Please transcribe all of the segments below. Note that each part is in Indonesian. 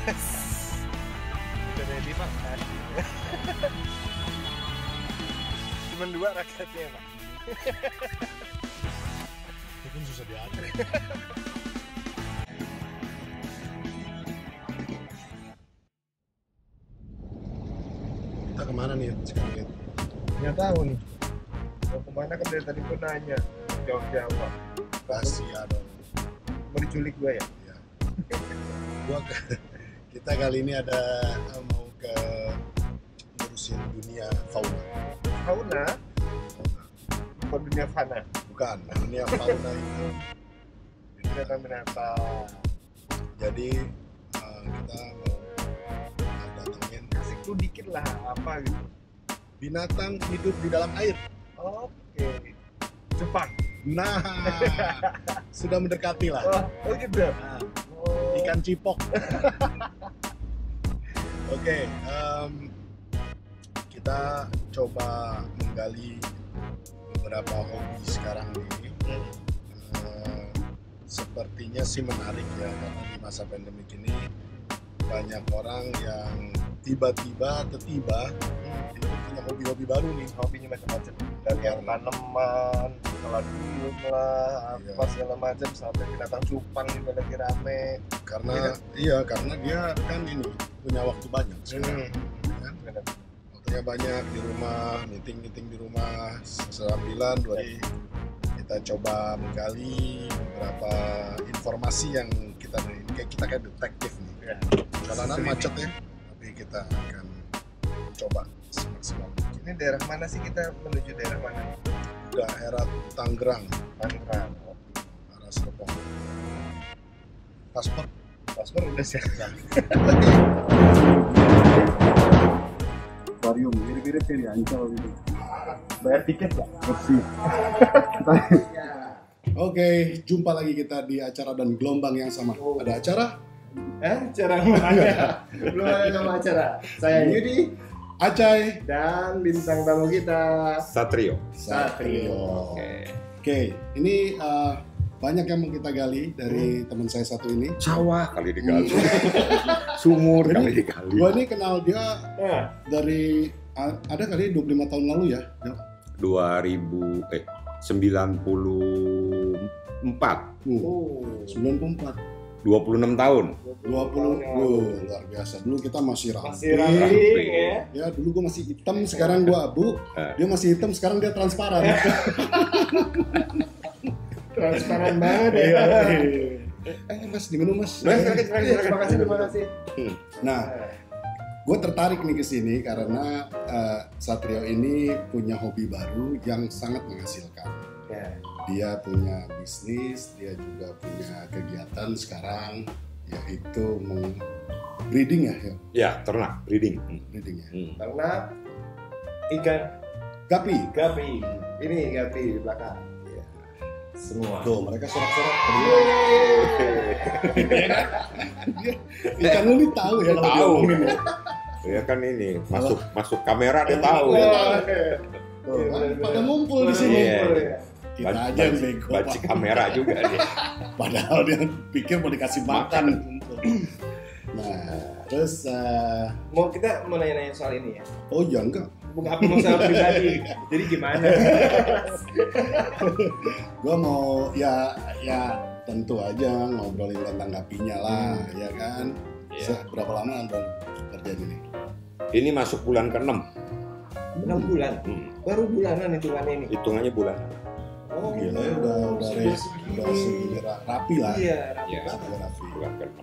Udah ready Pak? Cuman 2 raketnya Pak. Itu pun susah diatur. Kita kemana nih sekarang? Nggak tahu nih. Mau kemana kan dari tadi gue nanya. Jawab-jawab. Rahasia dong. Mau diculik gue ya? Ya. Kita kali ini mau ke ngurusin dunia fauna. Fauna? Bukan dunia fana. Bukan, dunia fauna itu. Binatang-binatang. Jadi kita mau datengin Kasih clue dikit lah apa gitu. binatang hidup di dalam air. Oke. Jepang. Nah, sudah mendekati lah. Oh gitu. Nah, ikan cipok. Oke, kita coba menggali beberapa hobi sekarang ini. Sepertinya sih menarik ya, karena di masa pandemik ini banyak orang yang tiba-tiba itu punya hobi-hobi baru nih. Hobinya macam-macam. Dari yang tanaman, kaladium lah, Iya. apa segala macam sampai binatang cupang juga lagi rame. Karena dia kan ini punya waktu banyak sekarang. Kan? Waktunya banyak di rumah, meeting di rumah sambilan kita coba menggali beberapa informasi yang kita kayak detektif nih. Ya. Jalanan macet ya, tapi kita akan coba semaksimal mungkin. Ini daerah mana sih, kita menuju daerah mana? Daerah Tangerang, Tangerang. arah Serpong. Paspor Paspor udah siap. Aquarium mirip-mirip kayak di Ancol gitu. Bayar tiket ya? Bersih. Oke, jumpa lagi kita di acara dan gelombang yang sama. Ada acara? Acara mana? Belum ada nama acara. Saya Yudi Acai dan bintang tamu kita Satrio. Satrio. Oke. Oke, ini banyak yang mau kita gali dari teman saya satu ini. Sawah kali digali. Sumur Jadi, kali digali. Gua ini kenal dia Nah, dari ada kali 25 tahun lalu ya. 94. 94. 26 tahun. 20. Luar biasa. Dulu kita masih Masih ramping. ramping ya. Ya, dulu gua masih hitam, sekarang gua abu. Dia masih hitam, sekarang dia transparan. Transparan banget ya. Mas, diminum Mas. Terima kasih. Nah, gue tertarik nih ke sini karena Satrio ini punya hobi baru yang sangat menghasilkan. Ya. Dia punya bisnis, dia juga punya kegiatan sekarang, yaitu breeding ya, Ya, ternak, breeding. breeding ya. Karena ikan Gapi. gapi. Ini gapi di belakang. Ya. Semua. Tuh, mereka sorak-sorak. Ikan lu nih tahu ya kalau Tahu. diomongin ya. Ya kan ini masuk kamera dia tahu. Tuh, kan pada ngumpul di sini. Iya. Kita aja yang bego. Baci Pak. kamera juga dia. Padahal dia pikir mau dikasih makan. Nah, terus Kita mau nanya-nanya soal ini ya. oh ya enggak, Bukan apa masalah pribadi. Jadi gimana? gua mau ya tentu aja ngobrolin tentang gapinya lah, ya kan. Iya. Berapa lama Anda kerja ini? Ini masuk bulan ke-6. 6 bulan. Baru bulanan hitungannya ini. Hitungannya bulan. Oh, Gila ya, udah segini rapi lah. Iya, Iya. Rapi. Bulan ke-6.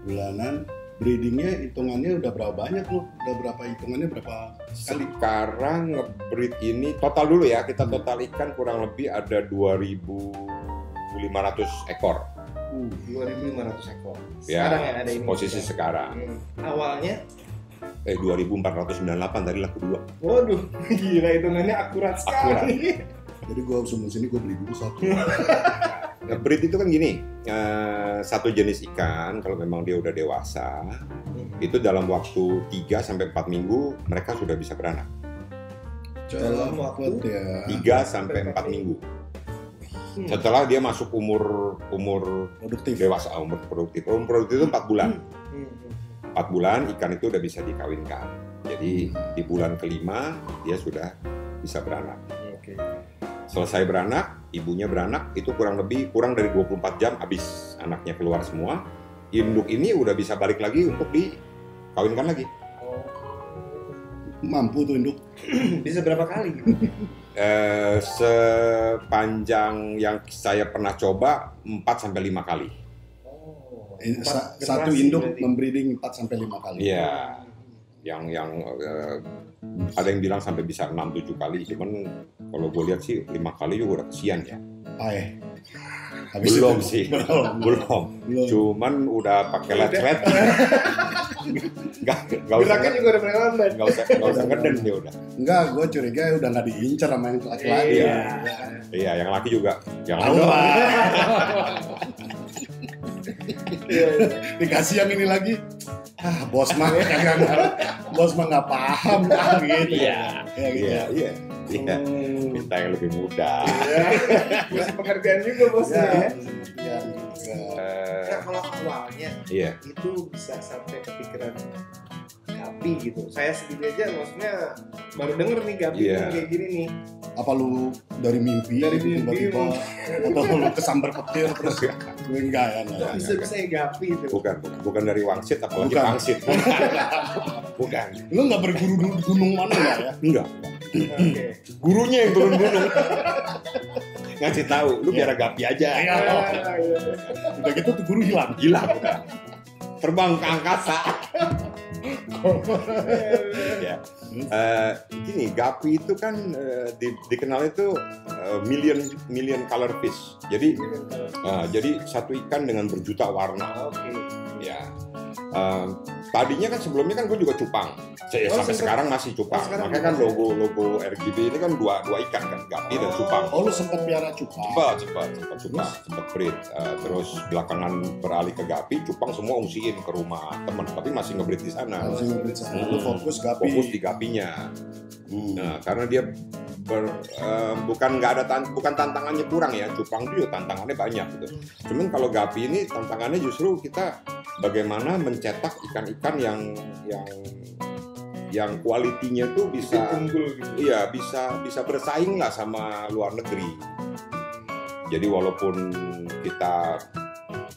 Bulanan. Breedingnya hitungannya udah berapa banyak lu? Udah berapa hitungannya berapa kali? Sekarang nge-breed ini total dulu ya, kita total ikan kurang lebih ada 2.500 ekor. 2.500 ekor. Ya, Sekarang yang ada ini. posisi sekarang. Awalnya, 2.498 tadi laku 2. waduh, gila hitungannya akurat sekali. Jadi gua sebelum sini gua beli dulu satu. Nge-breed itu kan gini, satu jenis ikan kalau memang dia udah dewasa, itu dalam waktu 3-4 minggu mereka sudah bisa beranak. Dalam waktu ya. 3-4 minggu. Setelah dia masuk umur Produktif. dewasa, umur produktif. Umur produktif itu 4 bulan. 4 bulan ikan itu udah bisa dikawinkan. Jadi di bulan kelima dia sudah bisa beranak. Oke. Selesai beranak, ibunya beranak, itu kurang dari 24 jam habis anaknya keluar semua. Induk ini udah bisa balik lagi untuk dikawinkan lagi. Mampu tuh induk. Bisa berapa kali gitu? Sepanjang yang saya pernah coba 4-5 kali. Satu induk membreeding 4-5 kali. Iya. Yang ada yang bilang sampai bisa 6-7 kali, cuman kalau gue lihat sih 5 kali juga udah kesian ya. Belum sih, belum. Cuman udah pakai lecet. Gak usah juga udah mulai lambat. Gak usah ngeden dia udah. Enggak, gue curiga udah nggak diincar sama yang laki-laki. Iya, yang laki juga. Jangan Allah. Dikasih yang ini lagi. Bos mah nggak paham gitu. Iya. Minta yang lebih muda. Masih penghargaan juga bosnya ya. Iya. Kalau awalnya itu bisa sampai kepikiran Gapi gitu. Saya sendiri aja maksudnya baru denger nih Gapi kayak gini nih. Apa lu dari mimpi tiba-tiba atau lu kesambar petir terus gue enggak ya? Bisa ya Gapi itu. Bukan dari wangsit apalagi pangsit. Bukan. Lu nggak berguru di gunung mana nggak ya? Enggak. Oke. Gurunya yang turun gunung. Ngasih tahu, lu biar Gapi aja. Udah gitu tuh guru hilang. Terbang ke angkasa. Ya. Gini, Gapi itu kan dikenal itu million color fish. Jadi satu ikan dengan berjuta warna. Ya. Tadinya kan sebelumnya kan gue juga cupang. Sampai sekarang masih cupang. Makanya kan logo RGB ini kan dua ikan kan, Gapi dan cupang. Oh, lu sempat piara cupang? Sempat cupang, sempat breed. Terus belakangan beralih ke Gapi, cupang semua ungsiin ke rumah teman, tapi masih ngebreed di sana. Lu fokus Gapi. Fokus di Gapinya. Nah, karena dia bukan tantangannya kurang ya, cupang itu juga tantangannya banyak gitu. Cuman kalau Gapi ini tantangannya justru kita bagaimana mencetak ikan-ikan yang kualitinya tuh bisa unggul gitu. Iya, bisa bersaing lah sama luar negeri. Jadi walaupun kita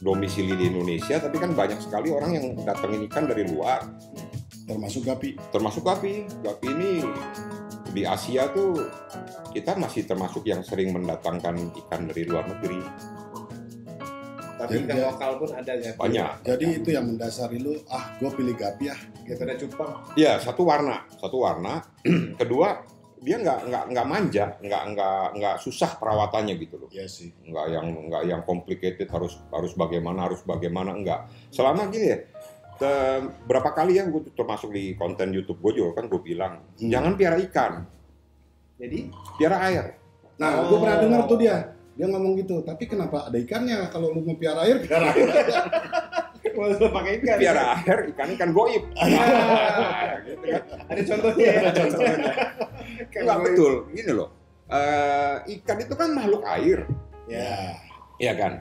domisili di Indonesia, tapi kan banyak sekali orang yang datengin ikan dari luar. Termasuk Gapi. Gapi ini di Asia tuh kita masih termasuk yang sering mendatangkan ikan dari luar negeri. Tapi ikan lokal pun ada ya. Banyak. Jadi itu yang mendasari lu, gue pilih Gapi ya. Gitu ada cupang. Iya, satu warna. Kedua, dia nggak manja, nggak susah perawatannya gitu loh. Iya sih. Nggak yang complicated harus bagaimana enggak. Selama gini ya. Berapa kali ya gue termasuk di konten YouTube gue juga kan gue bilang jangan piara ikan. Jadi piara air. Nah, gue pernah dengar tuh dia ngomong gitu. Tapi kenapa ada ikannya? Kalau lu mau piara air, piara air. Mau pakai ikan. Piara air, ikan goib. Gitu kan. Ada contohnya. Enggak betul, gini loh. Ikan itu kan makhluk air. Ya. Iya kan.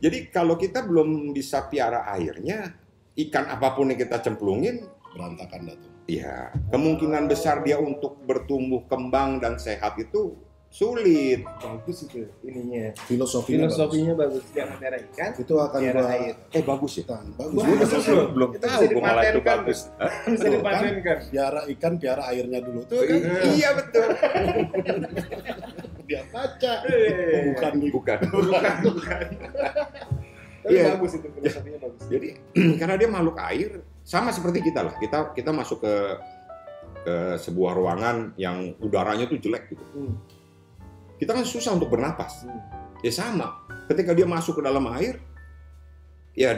Jadi kalau kita belum bisa piara airnya, ikan apapun yang kita cemplungin berantakan dah tuh. Iya, kemungkinan besar dia untuk bertumbuh kembang dan sehat itu sulit. Bagus itu ininya. Filosofinya bagus. Jangan piara ikan. Itu akan air. Bagus ya. Bagus. Belum tahu gue malah itu bagus. Bisa dipatenkan. Piara ikan, piara airnya dulu tuh. Iya betul. Dia baca. Bukan. Tapi bagus itu filosofinya bagus. Jadi karena dia makhluk air sama seperti kita lah. Kita masuk ke sebuah ruangan yang udaranya tuh jelek gitu. Kita kan susah untuk bernapas. Ya sama. Ketika dia masuk ke dalam air, ya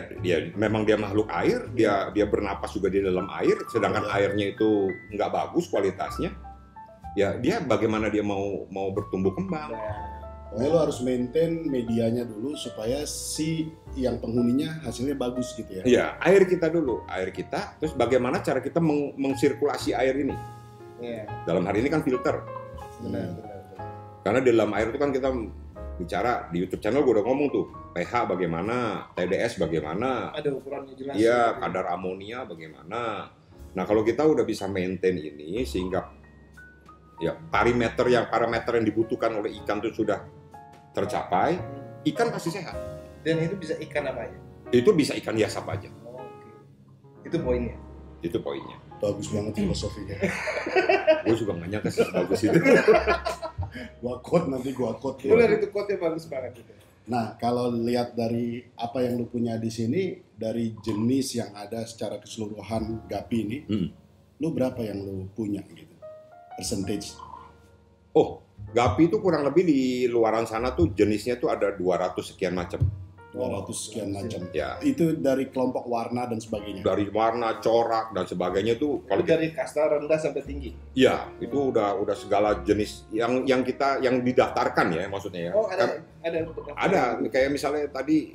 memang dia makhluk air, dia bernapas juga di dalam air, sedangkan airnya itu nggak bagus kualitasnya. Ya dia bagaimana dia mau bertumbuh kembang. Pokoknya lo harus maintain medianya dulu supaya si yang penghuninya hasilnya bagus gitu ya. Iya, air kita dulu, terus bagaimana cara kita mengsirkulasi air ini. Iya. Dalam hari ini kan filter. Benar. Karena di dalam air itu kan kita bicara di YouTube channel gue udah ngomong tuh pH bagaimana, TDS bagaimana, ada ukurannya jelas. iya kadar amonia bagaimana. Nah kalau kita udah bisa maintain ini sehingga ya parameter yang dibutuhkan oleh ikan itu sudah tercapai, ikan pasti sehat. Dan itu bisa ikan apa aja? Itu bisa ikan hias apa aja. Oke. Itu poinnya. Itu poinnya. Bagus banget filosofinya. Gue juga nggak nyangka sih bagus itu. Gua quote ya. Benar, itu quote-nya bagus banget itu. Nah, kalau lihat dari apa yang lu punya di sini, dari jenis yang ada secara keseluruhan Gapi ini, lu berapa yang lu punya gitu? Percentage. Oh, Gapi itu kurang lebih di luaran sana tuh jenisnya tuh ada 200 sekian macam. 200 sekian macam. Ya. Itu dari kelompok warna dan sebagainya. Dari warna, corak dan sebagainya tuh Kalau dari kasta rendah sampai tinggi. iya, itu udah segala jenis yang didaftarkan ya maksudnya ya. Oh, Ada kayak misalnya tadi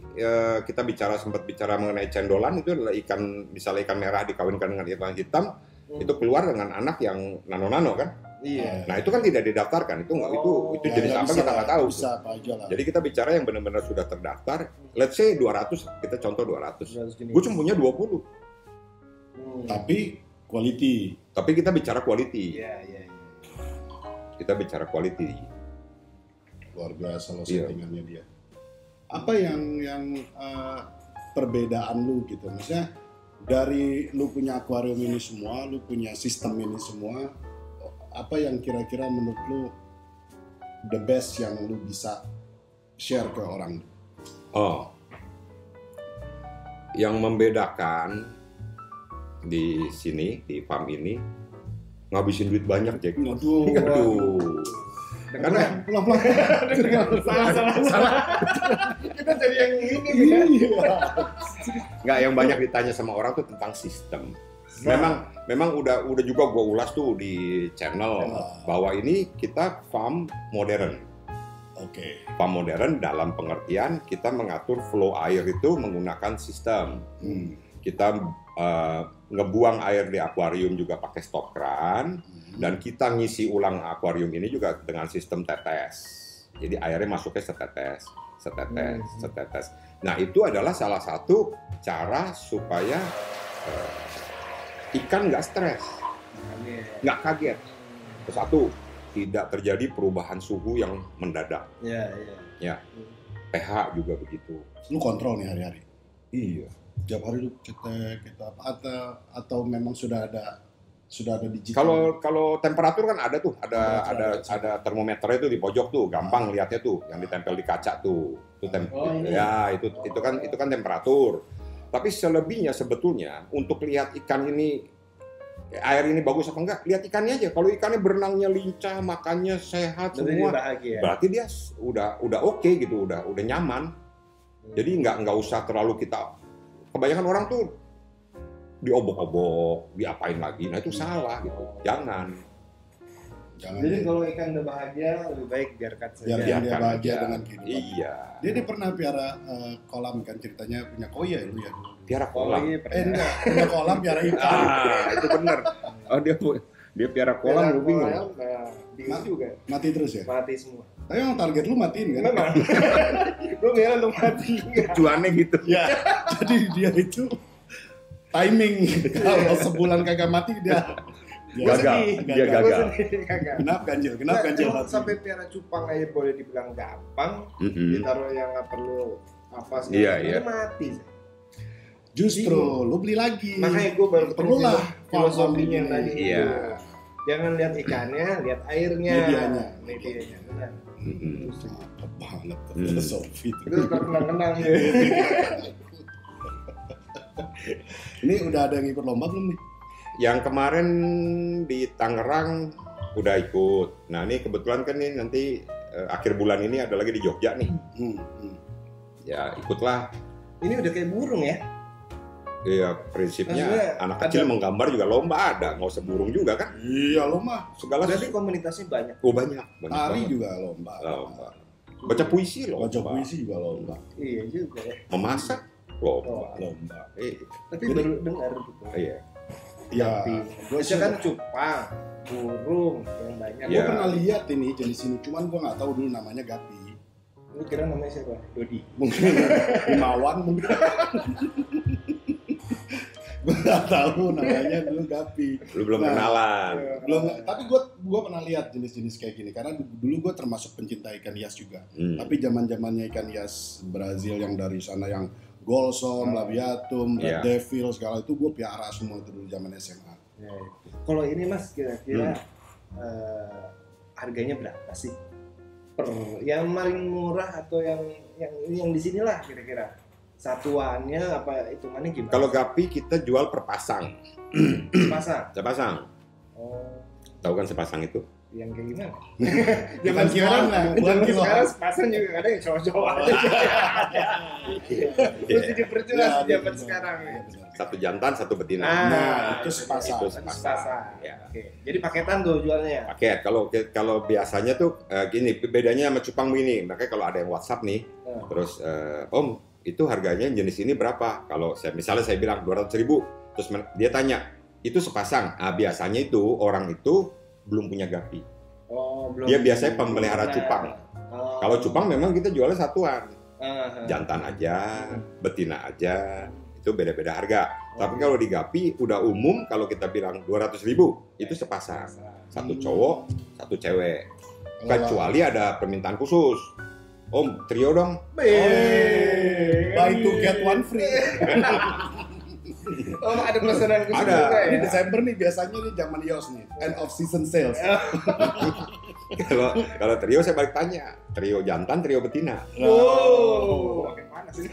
kita sempat bicara mengenai cendolan, itu adalah ikan, misalnya ikan merah dikawinkan dengan ikan hitam, itu keluar dengan anak yang nano-nano kan. Iya. Nah itu kan tidak didaftarkan, itu jenis apa kita nggak tahu. Bisa apa aja lah. Jadi kita bicara yang benar-benar sudah terdaftar, let's say 200, kita contoh 200. Gue cuma punya 20. Tapi quality. Tapi kita bicara quality. Iya. Kita bicara quality. Luar biasa loh settingannya dia. Apa yang perbedaan lu gitu? Maksudnya dari lu punya akuarium ini semua, lu punya sistem ini semua, apa yang kira-kira menurut lu the best yang lu bisa share ke orang? Oh, yang membedakan di sini, di farm ini, ngabisin duit banyak, Jack. Aduh. Karena salah. Kita jadi yang ini kan. Nggak, yang banyak ditanya sama orang tuh tentang sistem. Memang udah juga gue ulas tuh di channel bahwa ini kita farm modern. Oke. Farm modern dalam pengertian kita mengatur flow air itu menggunakan sistem. Kita ngebuang air di akuarium juga pakai stop kran, dan kita ngisi ulang akuarium ini juga dengan sistem tetes. Jadi airnya masuknya setetes. Nah itu adalah salah satu cara supaya ikan nggak stres, nggak kaget. Satu, tidak terjadi perubahan suhu yang mendadak. Ya. pH juga begitu. Lu kontrol nih hari-hari? Iya. Tiap hari lu kita atau memang sudah ada digital? Kalau temperatur kan ada tuh, ada termometernya tuh di pojok tuh, gampang lihatnya tuh, yang ditempel di kaca tuh. Ya, itu kan temperatur. Tapi selebihnya sebetulnya untuk lihat ikan ini air ini bagus apa enggak, lihat ikannya aja. Kalau ikannya berenangnya lincah, makannya sehat semua, berarti dia udah oke gitu, udah nyaman. Jadi nggak usah terlalu kita, kebanyakan orang tuh diobok-obok, diapain lagi. Nah itu salah gitu. Jangan. Jadi kalau ikan udah bahagia, lebih baik biarkan saja. Biarkan dia bahagia dengan kehidupan. Iya. Dia pernah piara kolam kan, ceritanya punya koi ya lu ya. Piara kolam. Enggak, punya kolam piara ikan. Itu benar. Oh dia piara kolam, lu bingung. Mati terus ya? Mati semua. Tapi yang target lu matiin kan? Memang. Lu biar untuk mati. Tujuannya gitu. Ya. Jadi dia itu timing. Kalau sebulan kagak mati dia gagal. Kenapa ganjil? Sampai piara cupang aja boleh dibilang gampang, ditaruh yang nggak perlu apa sih? Iya. Mati. Justru lu beli lagi. Makanya gue baru perlulah filosofinya tadi. Iya. Jangan lihat ikannya, lihat airnya. Medianya. Benar. Mantap banget filosofi itu terkenang-kenang. Ini udah ada yang ikut lomba belum nih? Yang kemarin di Tangerang udah ikut. Nah ini kebetulan kan nih nanti akhir bulan ini ada lagi di Jogja nih. Ya ikutlah. Ini udah kayak burung ya? Iya, prinsipnya maksudnya, anak kecil menggambar juga lomba ada, nggak usah burung juga kan? Iya lomba. Segala. Berarti komunitasnya banyak. Oh banyak. Tari juga lomba. Baca puisi lomba. Baca puisi juga lomba. Iya juga. Memasak lomba. Tapi baru dengar gitu. Iya. Ya, gue kan cupang, burung yang banyak. Gue pernah lihat ini jenis ini, cuman gue nggak tahu dulu namanya gapi. Lu kira namanya siapa? Dodi. Mungkin Himawan mungkin. Gue nggak tahu namanya dulu Gapi. Lu belum kenalan. Belum, tapi gue pernah lihat jenis-jenis kayak gini karena dulu gue termasuk pencinta ikan hias juga. Tapi zaman-zamannya ikan hias Brazil yang dari sana yang Golsom, Labiatum, Red Devil segala itu gue piara semua itu dulu zaman SMA. Ya. Kalau ini Mas kira-kira harganya berapa sih? Yang paling murah atau yang di sinilah kira-kira? Satuannya apa hitungannya gimana? Kalau Gapi kita jual per pasang. Sepasang. Oh. Tahu kan sepasang itu? Yang kayak gimana? Bukan kiloan lah, bukan kiloan. Sekarang sepasang juga ada yang cowok-cowok aja. Mesti diperjelas zaman sekarang. Satu jantan, satu betina. Nah, itu sepasang. Itu sepasang. Ya. Oke. Jadi paketan tuh jualnya. Paket. Kalau biasanya tuh gini, bedanya sama cupang ini. Makanya kalau ada yang WhatsApp nih, terus Om, itu harganya jenis ini berapa? Kalau misalnya saya bilang 200.000, terus dia tanya, itu sepasang. Biasanya itu orang itu belum punya Gapi. Oh, belum. Dia biasanya pemelihara cupang. Kalau cupang memang kita jualnya satuan. Jantan aja, betina aja, itu beda-beda harga. Tapi kalau di Gapi udah umum kalau kita bilang 200.000 itu sepasang. Satu cowok, satu cewek. Kecuali ada permintaan khusus. Om, trio dong. Buy two get one free. Oh, ada pesanan khusus Ada. juga ya? Ini Desember nih biasanya nih zaman Yos nih, end of season sales. Kalau trio saya balik tanya, trio jantan, trio betina. Wow, makin panas ini.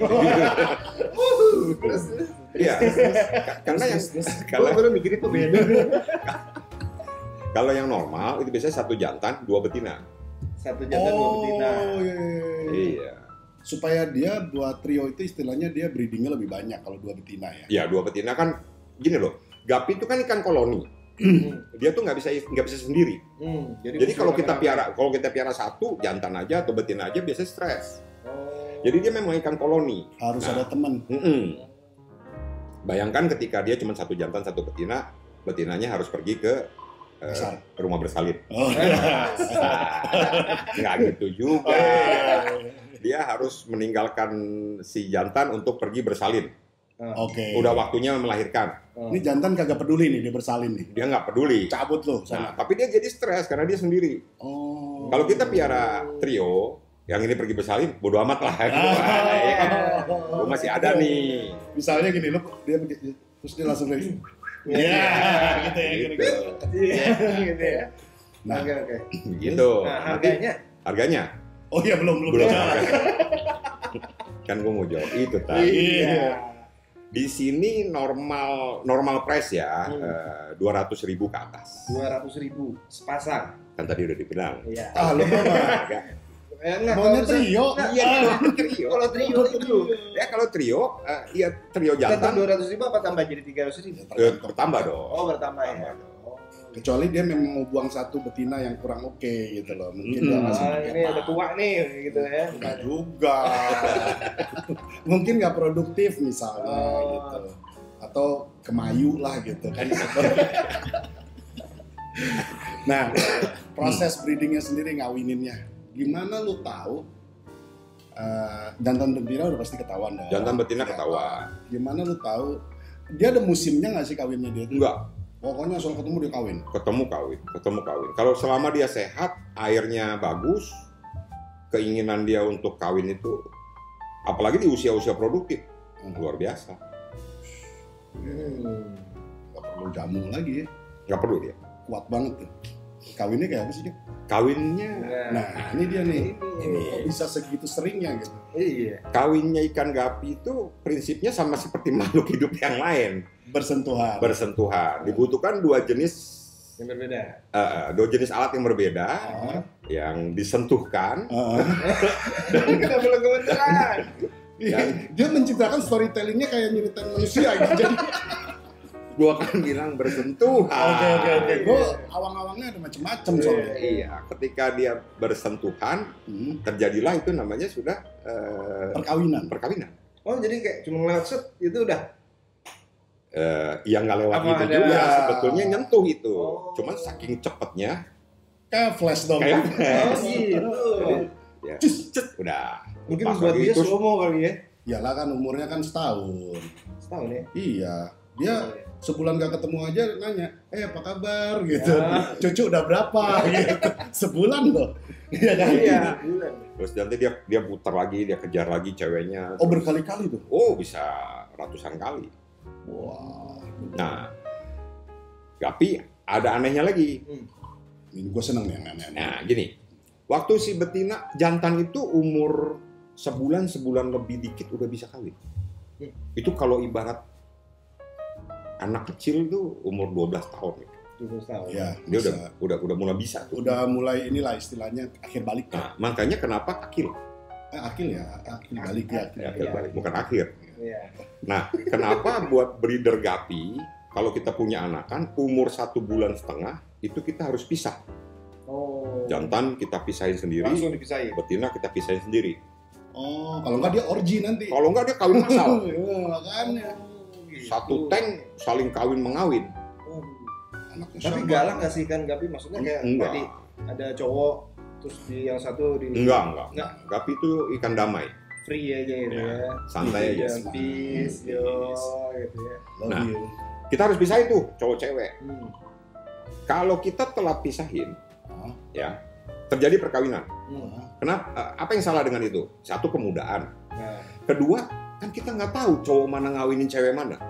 Terus. Iya. Karena yang Kalau baru mikir itu beda. kalau yang normal itu biasanya satu jantan, dua betina. Satu jantan dua betina. Iya. Supaya dia buat trio itu istilahnya dia breedingnya lebih banyak kalau dua betina ya. Ya dua betina kan gini loh. Gapi itu kan ikan koloni. Dia tuh nggak bisa sendiri. Jadi kalau kita piara satu jantan aja atau betina aja biasanya stres. Jadi dia memang ikan koloni. Harus ada teman. Bayangkan ketika dia cuma satu jantan satu betina, betinanya harus pergi ke rumah bersalin. Nggak gitu juga. Dia harus meninggalkan si jantan untuk pergi bersalin. Oke. Udah waktunya melahirkan. Ini jantan kagak peduli nih dia bersalin nih. Dia nggak peduli. Cabut loh Nah, sana. tapi dia jadi stres karena dia sendiri. Oh. Kalau kita piara trio, yang ini pergi bersalin, bodo amat lah. Ya kan? Gua masih ada nih. Misalnya gini, dia begitu, terus dia langsung lagi. Iya, gitu ya. Gitu ya. Nah, Oke. Gitu. Nah, Nanti harganya? oh iya belum. Kan gue mau jawab itu tadi. Iya. Di sini normal price ya, 200.000 ke atas. 200.000 sepasang. Kan tadi udah dibilang. Iya. Lu maunya trio? Iya, trio. Kalau trio itu. Ya kalau trio, ya trio jantan 200.000 apa tambah jadi 300.000? bertambah dong. Oh, bertambah ya. Kecuali dia memang mau buang satu betina yang kurang oke gitu loh. Mungkin dia masih Ini ada tua nih gitu ya. Enggak juga. Mungkin nggak produktif misalnya gitu. Atau kemayu lah gitu kan. Nah, proses breedingnya sendiri ngawininnya. Gimana lu tahu? Jantan betina udah pasti ketahuan dong. Jantan betina ketahuan. Gimana lu tahu? Dia ada musimnya nggak sih kawinnya dia? Enggak. Pokoknya soal ketemu dia kawin. Ketemu kawin. Kalau selama dia sehat, airnya bagus, keinginan dia untuk kawin itu, apalagi di usia-usia produktif, luar biasa. Gak perlu jamu lagi ya. Nggak perlu dia. Kuat banget tuh. Kawinnya kayak apa sih dia? Kawinnya, Nah ini dia nih. Ini. Kok bisa segitu seringnya gitu? Iya. kawinnya ikan gapi itu prinsipnya sama seperti makhluk hidup yang lain. Bersentuhan. Dibutuhkan dua jenis alat yang berbeda, yang disentuhkan. Kita belum kebetulan. Dia menciptakan storytellingnya kayak nyeritain manusia gitu. Jadi Gua kan bilang bersentuhan. Oke. Gue awang-awangnya ada macam-macam soalnya. Iya, ketika dia bersentuhan, terjadilah itu namanya sudah perkawinan. Oh, jadi kayak cuma lewat set itu udah. Yang nggak lewat Apa itu ada- juga sebetulnya nyentuh itu. Oh. Cuman saking cepatnya Kayak flash dong. kayak Oh, gitu. ya. Cus. Udah. Mungkin Lepas buat lagi, dia terus slow mo kali ya. Iyalah kan umurnya kan setahun. Setahun ya. Iya, dia sebulan gak ketemu aja nanya, apa kabar gitu. Ya. Cucu udah berapa gitu. Sebulan loh. Iya kan? Iya. Bulan. terus nanti dia putar lagi, dia kejar lagi ceweknya. Oh berkali-kali tuh. Oh, bisa ratusan kali. Wah. Nah, tapi ada anehnya lagi. Ini gue seneng nih yang aneh-aneh. Nah, gini. Waktu si betina jantan itu umur sebulan lebih dikit udah bisa kawin. Itu kalau ibarat anak kecil tuh umur 12 tahun. 12 tahun. Iya, Dia bisa. udah mulai bisa tuh. Udah mulai inilah istilahnya akhir balik. Nah, makanya kenapa akil? Akhir ya, akhir balik ya. Akhir balik, bukan akhir. Iya. Nah, kenapa buat breeder gapi kalau kita punya anakan umur 1,5 bulan itu kita harus pisah. Oh. Jantan kita pisahin sendiri, Langsung dipisahin. betina kita pisahin sendiri. Oh, kalau nggak dia orgi nanti. Kalau nggak dia kawin massal. Iya, makanya. Satu tank saling kawin mengawin. Anaknya Tapi sama. galak nggak sih kan Gapi? Maksudnya kayak Enggak. tadi ada cowok terus di yang satu di Enggak. Enggak. Gapi itu ikan damai. Free aja gitu Ya, ya. santai aja. Dan peace, yo gitu ya. Love Nah. you. Kita harus pisahin tuh cowok cewek. Hmm. Kalau kita telat pisahin, Ah, ya terjadi perkawinan. Hmm. Kenapa? Apa yang salah dengan itu? Satu, kemudahan. Nah, Kedua, kan kita nggak tahu cowok mana ngawinin cewek mana.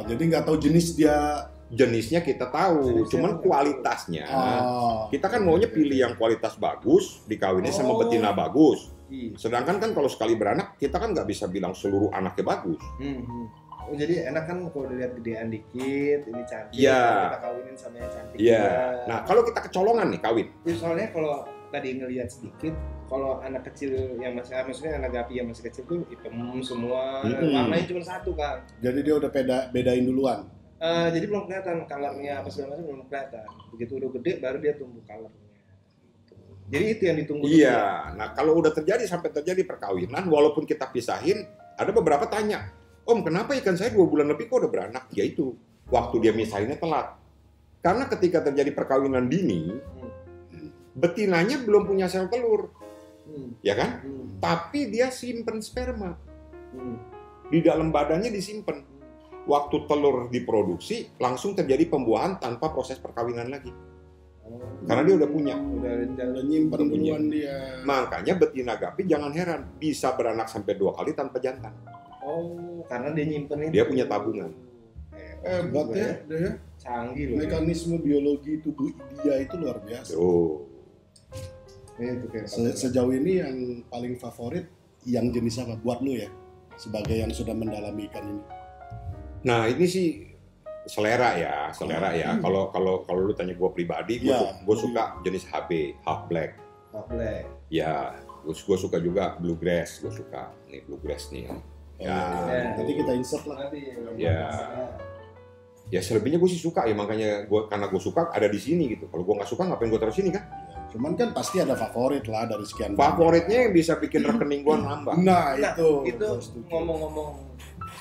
jadi nggak tahu jenis dia. Jenisnya kita tahu, Jenisnya cuman nggak kualitasnya. Ah, Kita kan maunya pilih yang kualitas bagus, dikawinin sama Oh. betina bagus. iya. Sedangkan kan kalau sekali beranak, kita kan nggak bisa bilang seluruh anaknya bagus. Oh, jadi enak kan kalau dilihat gedean dikit, ini cantik. Iya. Kita kawinin sama yang cantik. Iya. juga. Nah, kalau kita kecolongan nih kawin, Ya, soalnya kalau tadi ngelihat sedikit, kalau anak kecil yang masih, maksudnya anak Gapi yang masih kecil tuh hitam semua, Mm-mm. warnanya cuma satu kan. jadi dia udah bedain duluan. Jadi belum kelihatan colornya apa segala macam, belum kelihatan. Begitu udah gede baru dia tumbuh colornya. Gitu. Jadi itu yang ditunggu. iya. Nah, kalau udah sampai terjadi perkawinan, walaupun kita pisahin, ada beberapa tanya, Om, kenapa ikan saya 2 bulan lebih kok udah beranak? Ya itu, waktu dia misahinnya telat. Karena ketika terjadi perkawinan dini, betinanya belum punya sel telur, ya kan? Tapi dia simpen sperma. Di dalam badannya disimpan. Waktu telur diproduksi, langsung terjadi pembuahan tanpa proses perkawinan lagi. Karena dia udah punya. Udah nyimpen duluan dia. Makanya betina Gapi jangan heran, bisa beranak sampai 2 kali tanpa jantan. Oh, karena dia nyimpen itu. Dia punya tabungan. Hebat ya, dia ya. Canggih loh. Mekanisme biologi tubuh dia itu luar biasa. Oh. Itu kayak Sejauh ini yang paling favorit yang jenis apa buat lu ya? Sebagai yang sudah mendalami ikan ini. Nah, ini sih selera ya. Kalau lu tanya gue pribadi, gue suka jenis HB, half black. black. Ya, gue suka juga bluegrass. Gue suka nih bluegrass nih. Ya. Nanti kita insert lah. Nanti. Ya. Ya selebihnya gue sih suka ya, makanya karena gue suka ada di sini gitu. Kalau gue nggak suka ngapain gue taruh sini kan? Cuman kan pasti ada favorit lah dari sekian. Favoritnya yang bisa bikin rekening gue nambah. Nah, itu ngomong-ngomong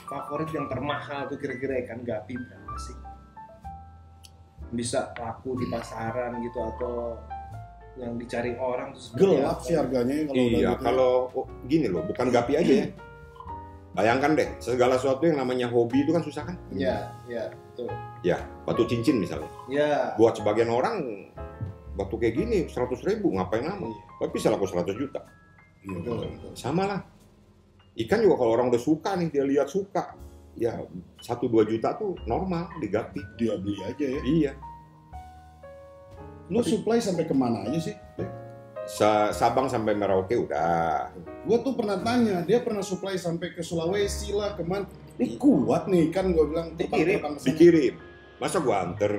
favorit yang termahal tuh kira-kira ikan Gapi berapa sih? Bisa laku di pasaran gitu atau yang dicari orang terus gelap sih harganya kalau udah Iya, gitu. kalau gini loh, bukan Gapi aja ya. Bayangkan deh, segala sesuatu yang namanya hobi itu kan susah kan? Iya, betul. Ya, batu cincin misalnya. Iya. Buat sebagian orang, batu kayak gini 100.000 ngapain lama? Tapi bisa laku 100 juta. Iya, Betul. Sama lah. Ikan juga kalau orang udah suka nih, dia lihat suka. Ya, 1-2 juta tuh normal di Gapi. dia beli aja ya. Iya. Lu supply sampai kemana aja sih? Sabang sampai Merauke udah. Gue tuh pernah tanya, dia pernah supply sampai ke Sulawesi lah, kemana? Ini kuat nih kan, gue bilang Dikirim. terbang ke sana. Dikirim. Masa gua anter?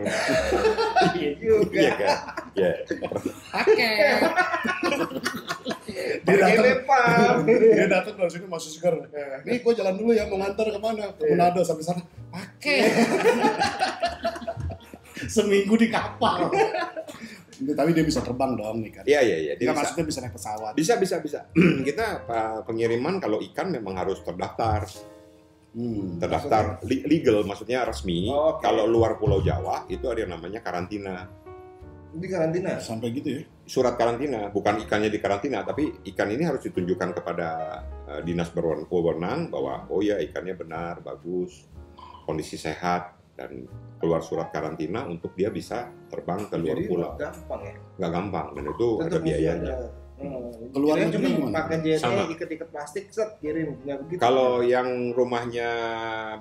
Iya juga. Iya kan? Iya. Dia datang dari sini masih segar. Nih gue jalan dulu ya, mau nganter kemana? Ke Manado sampai sana. Pakai. Seminggu di kapal. Tapi dia bisa terbang dong nih kan. Iya. Dia maksudnya bisa naik pesawat. Bisa. Kita pengiriman kalau ikan memang harus terdaftar. Legal, maksudnya resmi. Oh, okay. Kalau luar Pulau Jawa itu ada yang namanya karantina. Di karantina. Sampai gitu ya? Surat karantina, bukan ikannya di karantina, tapi ikan ini harus ditunjukkan kepada dinas berwenang bahwa oh ya ikannya benar, bagus, kondisi sehat, dan keluar surat karantina untuk dia bisa terbang ke luar pulau. Jadi gampang ya? Nggak gampang, dan itu ada biayanya. Keluar cuma gimana? pakai JNE, Sama. ikat-ikat plastik, set kirim, nggak begitu. Kalau yang rumahnya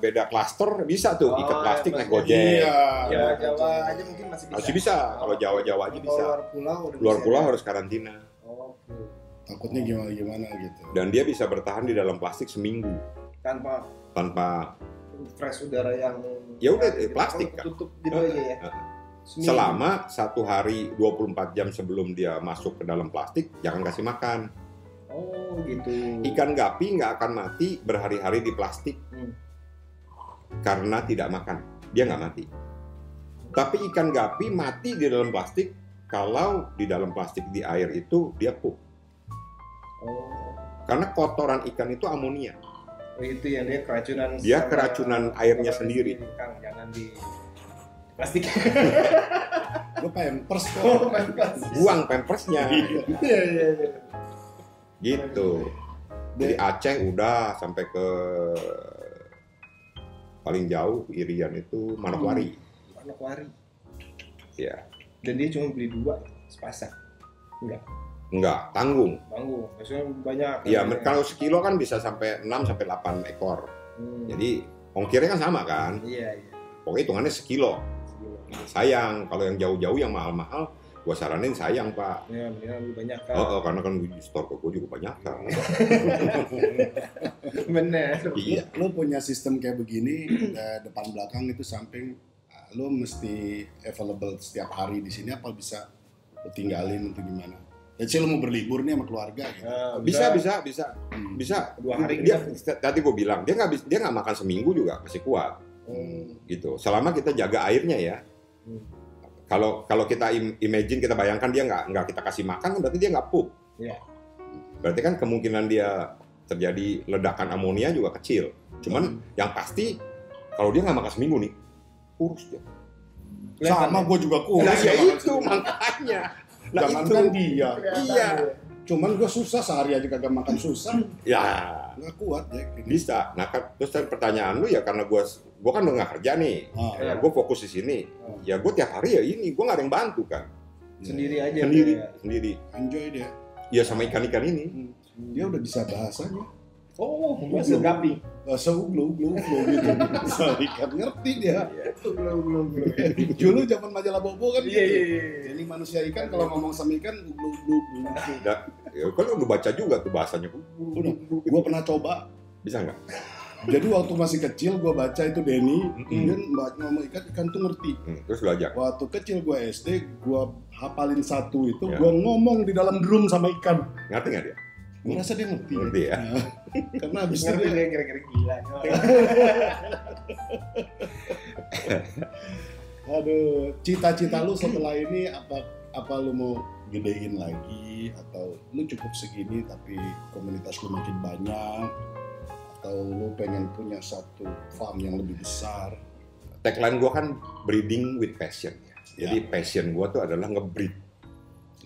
beda klaster bisa tuh ikat plastik naik Gojek. Iya. Jawa aja mungkin masih bisa. Masih bisa, kalau Jawa-Jawa aja bisa. Luar pulau, udah Luar bisa pulau ya? harus karantina. Oke. Takutnya gimana gitu. Dan dia bisa bertahan di dalam plastik seminggu tanpa fresh udara yang Ya udah, plastik kan. tutup gitu aja ya. Seminggu. selama 1 hari 24 jam sebelum dia masuk ke dalam plastik, jangan kasih makan. Oh gitu. Ikan gapi nggak akan mati berhari-hari di plastik karena tidak makan. Dia nggak mati. Tapi ikan gapi mati di dalam plastik kalau di dalam plastik di air itu dia pup. Oh. Karena kotoran ikan itu amonia. Oh, itu yang dia keracunan. Dia sama keracunan airnya sendiri. Kang, jangan di plastik. Gue pampers kok. Oh, pampers. Buang pampersnya. Iya. Gitu. Jadi Aceh udah sampai ke paling jauh Irian itu Manokwari. Manokwari. Ya. Dan dia cuma beli 2 sepasang. Enggak, tanggung. Banggu. Maksudnya banyak. Iya, kalau sekilo kan bisa sampai 6 sampai 8 ekor. Jadi ongkirnya kan sama kan? Iya. Pokoknya hitungannya sekilo. Nah, sayang kalau yang jauh-jauh yang mahal-mahal, gua saranin sayang Pak. Ya, mendingan lebih banyak kan. Oh, karena kan di store ke gua juga banyak kan. Bener. Iya. Lo punya sistem kayak begini, depan belakang itu samping, lo mesti available setiap hari di sini apa bisa lo tinggalin untuk gimana? Jadi lo mau berlibur nih sama keluarga gitu. Nah, Bisa. 2 hari Dia tadi gua bilang dia nggak makan seminggu juga masih kuat. Gitu. Selama kita jaga airnya ya. Kalau kita imagine, kita bayangkan dia nggak kita kasih makan, berarti dia nggak pup. Iya. Berarti kan kemungkinan dia terjadi ledakan amonia juga kecil. Cuman yang pasti kalau dia nggak makan seminggu nih, kurus dia. Sama gue juga kurus. Nah, ya makan itu seminggu. makanya. Nah, Jangankan itu. dia. Iya. Cuman gue susah, sehari aja kagak makan susah. Ya, Nggak kuat ya. bisa. Nah, terus pertanyaan lu ya, karena gua kan udah nggak kerja nih. Ya, gue fokus di sini. Ya gue tiap hari ya ini, gue nggak ada yang bantu kan. Sendiri aja. Sendiri. Enjoy dia. Ya sama ikan-ikan ini. Dia udah bisa bahasanya. Oh, bahasa gapi. Bahasa uglo gitu. Bahasa ikan ngerti dia. Belum. Dulu zaman majalah Bobo kan gitu. Iya. Ini manusia ikan kalau ngomong sama ikan uglo. Ya kan udah baca juga tuh bahasanya. Udah, gue pernah coba. Bisa nggak? Jadi waktu masih kecil gue baca itu Denny, kemudian ngomong ikan tuh ngerti. Terus belajar. Waktu kecil gue SD, gue hafalin 1 itu, Ya. gue ngomong di dalam drum sama ikan. Ngerti nggak dia? Gue rasa dia ngerti. Ngerti ya? Nah, karena abis itu Ngerti dia, dia kira-kira gila. aduh, cita-cita lu setelah ini apa lu mau gedein lagi atau lu cukup segini tapi komunitas lu makin banyak atau lu pengen punya satu farm yang lebih besar? Tagline gue kan breeding with passion. Jadi passion gue tuh adalah ngebreed.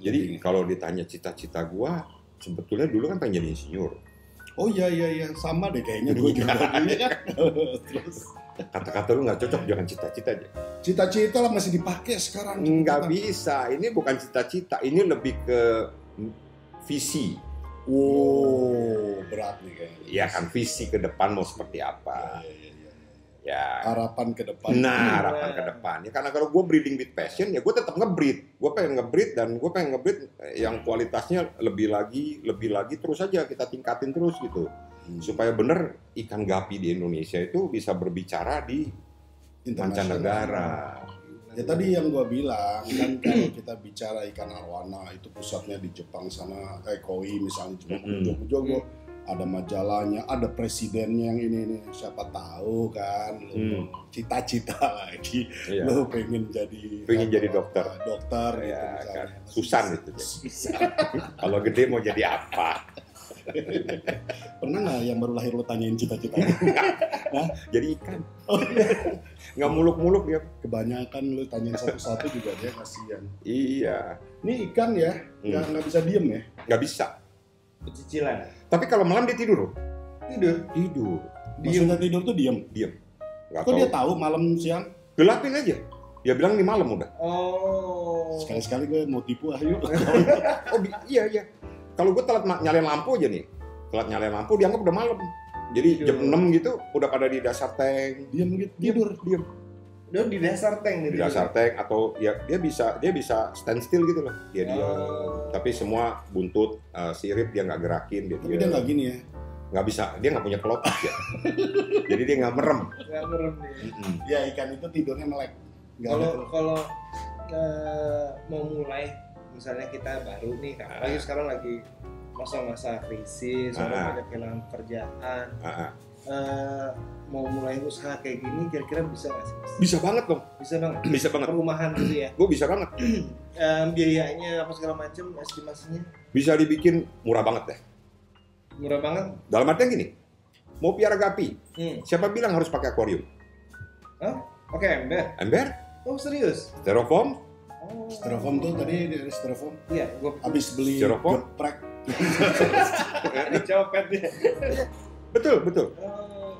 Jadi kalau ditanya cita-cita gue, sebetulnya dulu kan pengen jadi insinyur. Oh iya, sama deh kayaknya gue juga. Terus Kata-kata lu nggak cocok, jangan cita-cita aja. cita-cita lah masih dipakai sekarang. Nggak bisa, ini bukan cita-cita, ini lebih ke visi. Wow, berat nih kayaknya. Ya kan, visi ke depan mau seperti apa. Ya. Harapan ke depan. Nah, harapan ke depan. Ya karena kalau gue breeding with passion, ya gue tetap ngebreed. Gue pengen ngebreed dan gue pengen ngebreed yang kualitasnya lebih lagi terus aja kita tingkatin terus gitu. Supaya bener ikan gapi di Indonesia itu bisa berbicara di mancanegara. Ya tadi yang gua bilang kan kalau kita bicara ikan arwana itu pusatnya di Jepang sana, Koi misalnya cuma Jogja, ada majalahnya, ada presidennya yang ini siapa tahu kan, lu cita-cita lagi, lu pengen jadi dokter ya, gitu kan. Susan itu. Kalau gede mau jadi apa? Pernah nggak yang baru lahir lo tanyain cita-citanya? Jadi ikan. Nggak muluk-muluk dia. Kebanyakan lo tanyain satu-satu juga dia kasihan. Iya. Ini ikan ya, nggak bisa diem ya? Nggak bisa. Pecicilan. Tapi kalau malam dia tidur. Tidur. Maksudnya tidur tuh diem? Nggak Kok tahu. dia tahu malam siang? Gelapin aja. Dia bilang di malam udah. Oh. Sekali-sekali gue mau tipu ayo. Oh iya. Kalau gue telat nyalain lampu aja nih. Telat nyalain lampu dianggap udah malam. Jadi jam 6 gitu udah pada di dasar tank. Diem gitu, tidur. Diem. Dia di dasar tank Di dasar tank atau ya dia bisa stand still gitu loh. Dia tapi semua buntut, sirip dia nggak gerakin. Tapi dia nggak gini ya. Nggak bisa, dia nggak punya kelopak ya. Jadi dia nggak merem. Nggak merem nih. Ya ikan itu tidurnya melek. Kalau mau mulai, misalnya kita baru nih, apalagi sekarang lagi masa-masa krisis, orang banyak kehilangan pekerjaan. Mau mulai usaha kayak gini, kira-kira bisa nggak sih? Bisa banget dong. Bisa banget. Perumahan gitu ya. Gue bisa banget. Biayanya apa segala macam, estimasinya Bisa dibikin murah banget deh. murah banget. Dalam artian gini, mau piara gapi, siapa bilang harus pakai akuarium? Oke, ember. Ember, Oh serius? styrofoam, Styrofoam tuh tadi dari styrofoam. Iya, gue Habis beli Styrofoam? geprek. dicopet ya. betul. Oh.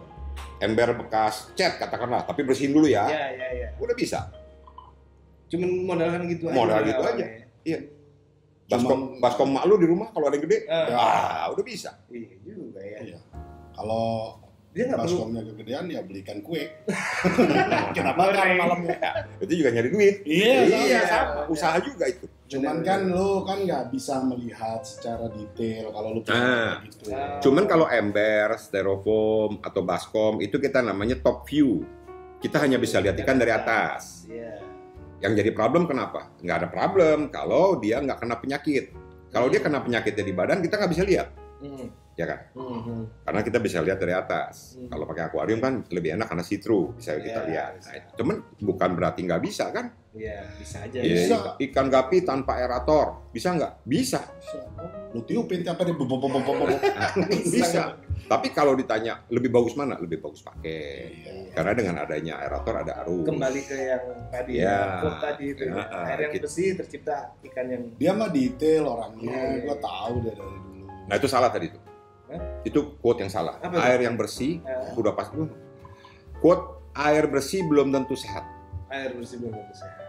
Ember bekas cat katakanlah, tapi bersihin dulu ya. Iya. Udah bisa. Cuman modalkan gitu aja. Modal gitu aja. Iya. Baskom mak lu di rumah kalau ada yang gede, udah bisa. Iya juga ya. Iya. Kalau Dia nggak perlu. baskomnya kegedean ya belikan kue. Kenapa kan malamnya? Itu juga nyari duit. Iya, sama. Usaha juga itu. Cuman kan lu kan nggak bisa melihat secara detail kalau lu kayak gitu. Cuman kalau ember, styrofoam atau baskom itu kita namanya top view. Kita hanya bisa lihat ikan dari atas. Iya. Yang jadi problem kenapa? Nggak ada problem kalau dia nggak kena penyakit. Kalau dia kena penyakitnya di badan kita nggak bisa lihat, ya kan? Karena kita bisa lihat dari atas. Kalau pakai akuarium kan lebih enak karena see-through, bisa kita lihat. Nah, cuman bukan berarti nggak bisa kan? Iya, bisa aja. Bisa. Ikan gapi tanpa aerator, bisa nggak? Bisa. Lu tiupin tiap hari Bisa. Tapi kalau ditanya lebih bagus mana? Lebih bagus pakai. Iya. Karena dengan adanya aerator ada arus. Kembali ke yang tadi, Ya. quote tadi itu. Air yang bersih tercipta ikan yang. Dia mah detail orangnya, Iya. gua tahu dia dari dulu. Nah itu salah tadi tuh. Itu quote yang salah. Apa itu? Air yang bersih udah pas. Quote air bersih belum tentu sehat. Air bersih belum tentu sehat.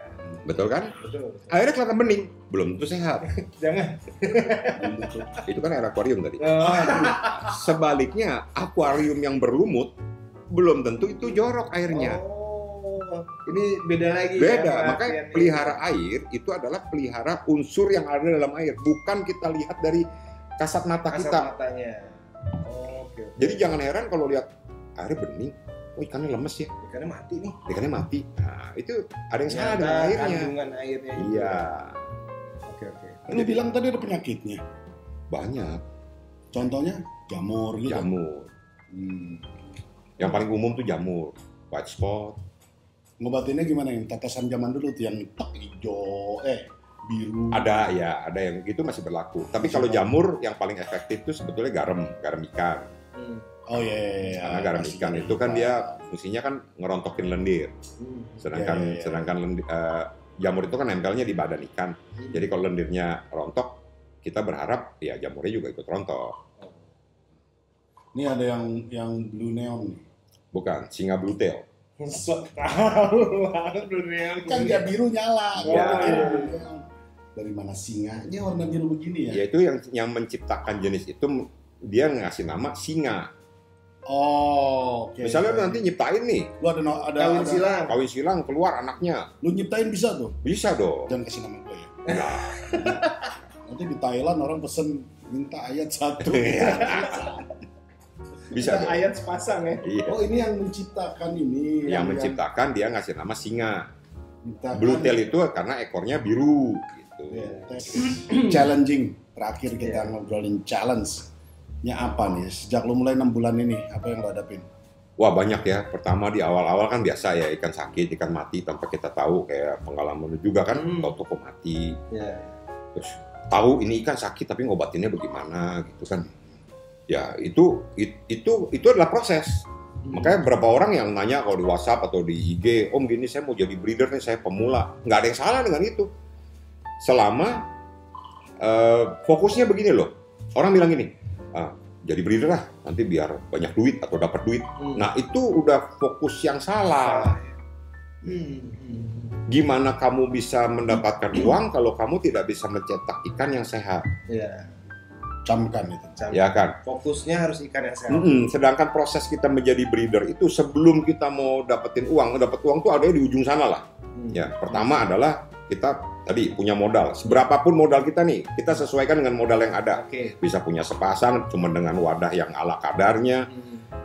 Betul kan? Betul. Airnya kelihatan bening, belum tentu sehat. Jangan. Itu kan air akuarium tadi. Oh, Sebaliknya, akuarium yang berlumut belum tentu itu jorok airnya. Oh, ini beda lagi. Beda, ya, makanya perhatian pelihara air itu adalah pelihara unsur yang ada dalam air, bukan kita lihat dari kasat mata kasat kita. matanya. Oh, oke. Jadi jangan heran kalau lihat air bening, oh ikannya lemes ya, Ikannya mati nih. ikannya mati. Nah, itu ada yang salah Ternyata dengan airnya. kandungan airnya itu. Iya, Oke. Lu bilang tadi ada penyakitnya. banyak Contohnya jamur gitu. jamur. Yang paling umum tuh jamur, white spot. Ngobatinnya gimana yang tetesan zaman dulu tuh yang tek hijau, biru. Ada yang gitu masih berlaku. Tapi kalau jamur yang paling efektif itu sebetulnya garam ikan. Oh iya. Karena garam ikan itu kan dia fungsinya kan ngerontokin lendir. Sedangkan jamur itu kan nempelnya di badan ikan. Jadi kalau lendirnya rontok, kita berharap ya jamurnya juga ikut rontok. Ini ada yang blue neon nih. Bukan, singa blue tail. Sok tahu banget dunia. Kan dia biru nyala. Iya. Blue neon. Dari mana singanya warna biru begini ya? Yaitu yang menciptakan jenis itu dia ngasih nama singa. Oh, oke. Misalnya lu nanti nyiptain nih, Lu ada kawin silang keluar anaknya. Lu nyiptain bisa tuh. Bisa dong. Jangan kasih nama gue ya. Nanti di Thailand orang pesen minta ayat 1. Bisa dong. Ayat sepasang ya. Iya. Oh ini yang menciptakan ini. Yang menciptakan dia ngasih nama singa. menciptakan- Blue tail itu karena ekornya biru gitu. Challenging. Terakhir kita ngobrolin challenge-nya apa nih? Sejak lu mulai 6 bulan ini, apa yang lu hadapin? Wah banyak ya. Pertama di awal-awal kan biasa ya ikan sakit, ikan mati tanpa kita tahu kayak pengalaman lu juga kan, toko mati. Iya. Terus tahu ini ikan sakit tapi ngobatinnya bagaimana gitu kan. Ya itu adalah proses. Makanya berapa orang yang nanya kalau di WhatsApp atau di IG, Om gini saya mau jadi breeder nih, saya pemula. Nggak ada yang salah dengan itu. Selama fokusnya begini loh. Orang bilang gini, jadi breeder lah, nanti biar banyak duit atau dapat duit. Nah itu udah fokus yang salah. Gimana kamu bisa mendapatkan uang kalau kamu tidak bisa mencetak ikan yang sehat? Iya. Camkan itu. Ya kan? Fokusnya harus ikan yang sehat. Sedangkan proses kita menjadi breeder itu sebelum kita mau dapetin uang, dapat uang tuh ada di ujung sana lah. Ya, pertama adalah kita tadi punya modal. Seberapapun modal kita nih, kita sesuaikan dengan modal yang ada. Bisa punya sepasang, cuma dengan wadah yang ala kadarnya.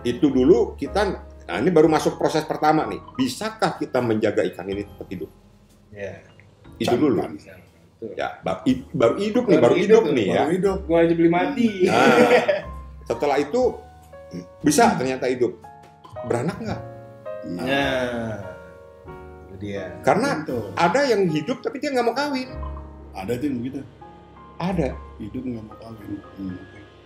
Itu dulu kita, nah ini baru masuk proses pertama nih. Bisakah kita menjaga ikan ini tetap hidup? Ya. Itu dulu. Ya, baru hidup nih ya. Baru hidup, gua aja beli mati. Nah, setelah itu bisa ternyata hidup. Beranak nggak? Nah, itu dia. Karena ada yang hidup tapi dia nggak mau kawin. Ada tuh yang begitu. Ada. Hidup nggak mau kawin.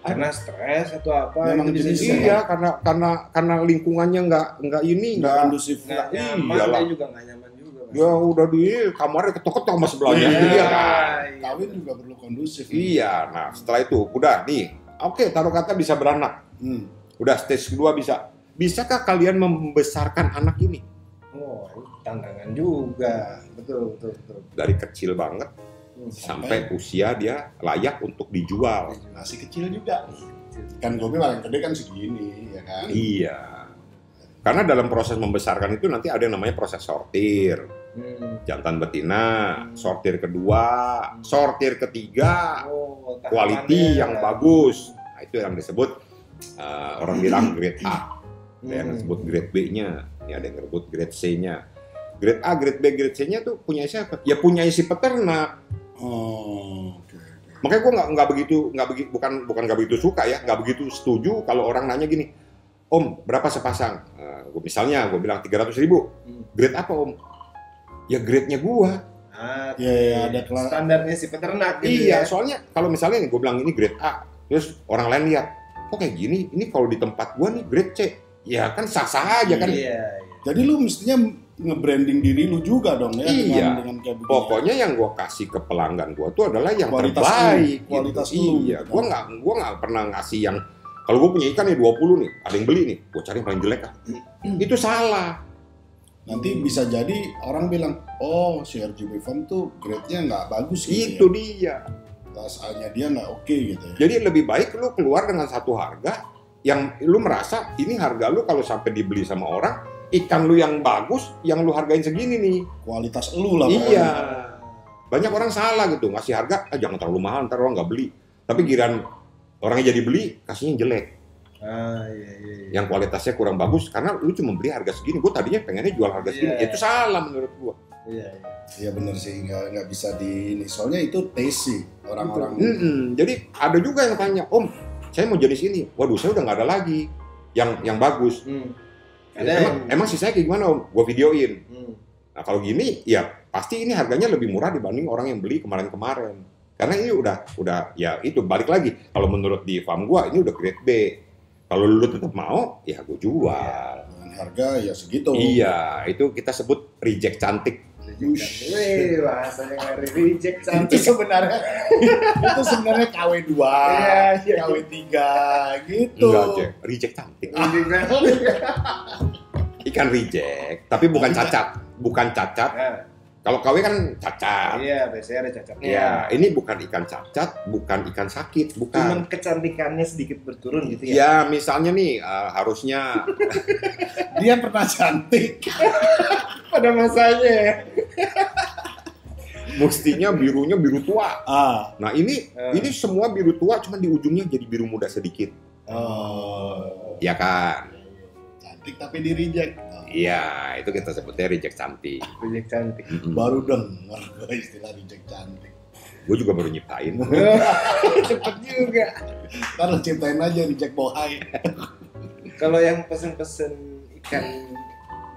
Karena stres atau apa? Memang itu bisa iya, karena lingkungannya nggak kondusif. nggak nyaman, dia juga nggak nyaman juga. Ya udah di kamarnya ketok-ketok sama sebelahnya. Iya kan. Kawin juga perlu kondusif. Iya, nah setelah itu udah nih. Oke, taruh kata bisa beranak. Udah stage kedua bisa. Bisakah kalian membesarkan anak ini? Oh, tantangan juga. Betul. Dari kecil banget sampai usia dia layak untuk dijual. Masih kecil juga. Kan gobe paling gede kan segini, ya kan? Iya. Karena dalam proses membesarkan itu nanti ada yang namanya proses sortir. Jantan betina, sortir kedua, sortir ketiga, quality yang bagus. Nah, itu yang disebut orang bilang grade A. Ada yang disebut grade B-nya, ini ada yang disebut grade C-nya. Grade A, grade B, grade C-nya tuh punya siapa? Ya punya si peternak. Makanya gue bukan nggak begitu suka ya, nggak begitu setuju kalau orang nanya gini, Om berapa sepasang? Misalnya gue bilang 300.000. Grade apa Om? Ya grade-nya gue. Ya ada standarnya si peternak. Gitu iya, soalnya kalau misalnya gue bilang ini grade A, terus orang lain lihat, kok kayak gini? Ini kalau di tempat gue nih grade C. Ya kan sah-sah aja kan. Iya. Jadi lu mestinya nge-branding diri lu juga dong ya. Iya. Dengan kayak begini. Pokoknya yang gue kasih ke pelanggan gue tuh adalah yang kualitas terbaik. Kualitas lu. Iya. Gue nggak pernah ngasih yang kalau gue punya ikan nih 20 nih, ada yang beli nih, gue cari yang paling jelek kan. Itu salah. Nanti bisa jadi orang bilang, oh si RGB Farm tuh grade-nya nggak bagus gitu. Itu dia. Kelas A-nya dia nggak oke gitu ya. Jadi lebih baik lu keluar dengan satu harga yang lu merasa ini harga lu kalau sampai dibeli sama orang, ikan lu yang bagus, yang lu hargain segini nih. Kualitas lu lah. Iya. Banyak orang salah gitu, ngasih harga, jangan terlalu mahal, ntar orang nggak beli. Tapi giran orangnya jadi beli, kasihnya yang jelek. Iya. Yang kualitasnya kurang bagus karena lu cuma beli harga segini. Gue tadinya pengennya jual harga segini. Itu salah menurut gue. Iya bener sih, nggak bisa di ini. Soalnya itu taste sih orang-orang. Jadi ada juga yang tanya, Om, saya mau jenis ini. Waduh, saya udah nggak ada lagi yang bagus. Emang sisanya kayak gimana Om? Gue videoin. Nah kalau gini, ya pasti ini harganya lebih murah dibanding orang yang beli kemarin-kemarin. Karena ini udah ya itu balik lagi. Kalau menurut di farm gue ini udah grade B. Kalau lu tetap mau, ya gue jual. Dengan harga ya segitu. Iya, itu kita sebut reject cantik. Wih, bahasanya ngeri reject cantik. Itu sebenarnya KW2, KW3 gitu. Enggak, Jack. Reject cantik. Ikan reject, tapi bukan cacat. Bukan cacat. Kalau KW kan cacat. Iya, biasanya ada cacatnya. Iya, ini bukan ikan cacat, bukan ikan sakit, bukan. Cuman kecantikannya sedikit berturun gitu ya. Ya, misalnya nih harusnya dia pernah cantik pada masanya ya. Mestinya birunya biru tua. Nah, ini semua biru tua cuma di ujungnya jadi biru muda sedikit. Ya kan? Cantik tapi di reject. Iya, itu kita sebutnya reject cantik. Reject cantik. Baru dengar gue istilah reject cantik. Gue juga baru nyiptain. Cepet juga. Ntar lo ciptain aja reject bohai. Kalau yang pesen-pesen ikan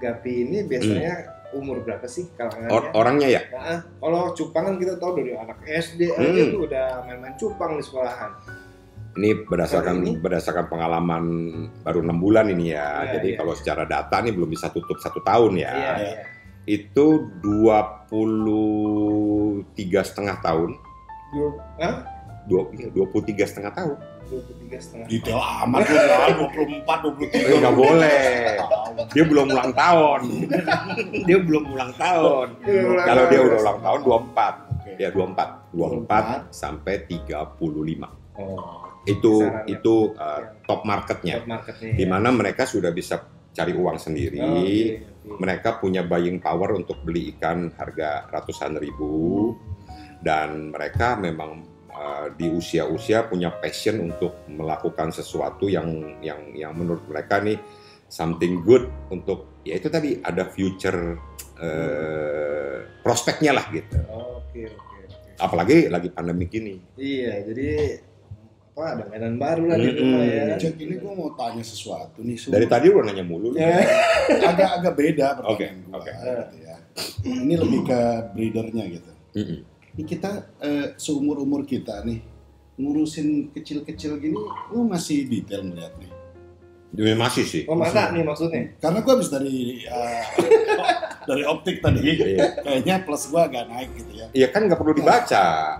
gapi ini biasanya umur berapa sih kalangannya? Orangnya ya? Nah, kalau cupang kan kita tahu dari anak SD aja tuh udah main-main cupang di sekolahan. Ini berdasarkan pengalaman baru 6 bulan ini ya. Jadi kalau secara data nih belum bisa tutup 1 tahun ya. Itu 23,5 tahun. 23,5 tahun. 23,5. Detail amat lah, 24, 23. Nggak boleh. Dia belum ulang tahun. Kalau dia udah ulang tahun 24. Ya 24 sampai 35. Itu top marketnya. Di mana mereka sudah bisa cari uang sendiri. Mereka punya buying power untuk beli ikan harga ratusan ribu. Dan mereka memang di usia-usia punya passion untuk melakukan sesuatu yang menurut mereka nih something good untuk, ya itu tadi ada future prospeknya lah gitu. Apalagi lagi pandemi gini. Iya, jadi ada mainan baru lah di rumah ya. Cek, ini gue mau tanya sesuatu nih. Dari tadi udah nanya mulu. Agak beda pertanyaan gue. Gitu ya. Ini lebih ke breedernya gitu. Ini kita seumur-umur kita nih ngurusin kecil-kecil gini, lu masih detail melihat nih? Ya, masih sih. Oh masa nih maksudnya? Karena gue habis dari optik tadi, kayaknya plus gue agak naik gitu ya. Iya kan nggak perlu dibaca.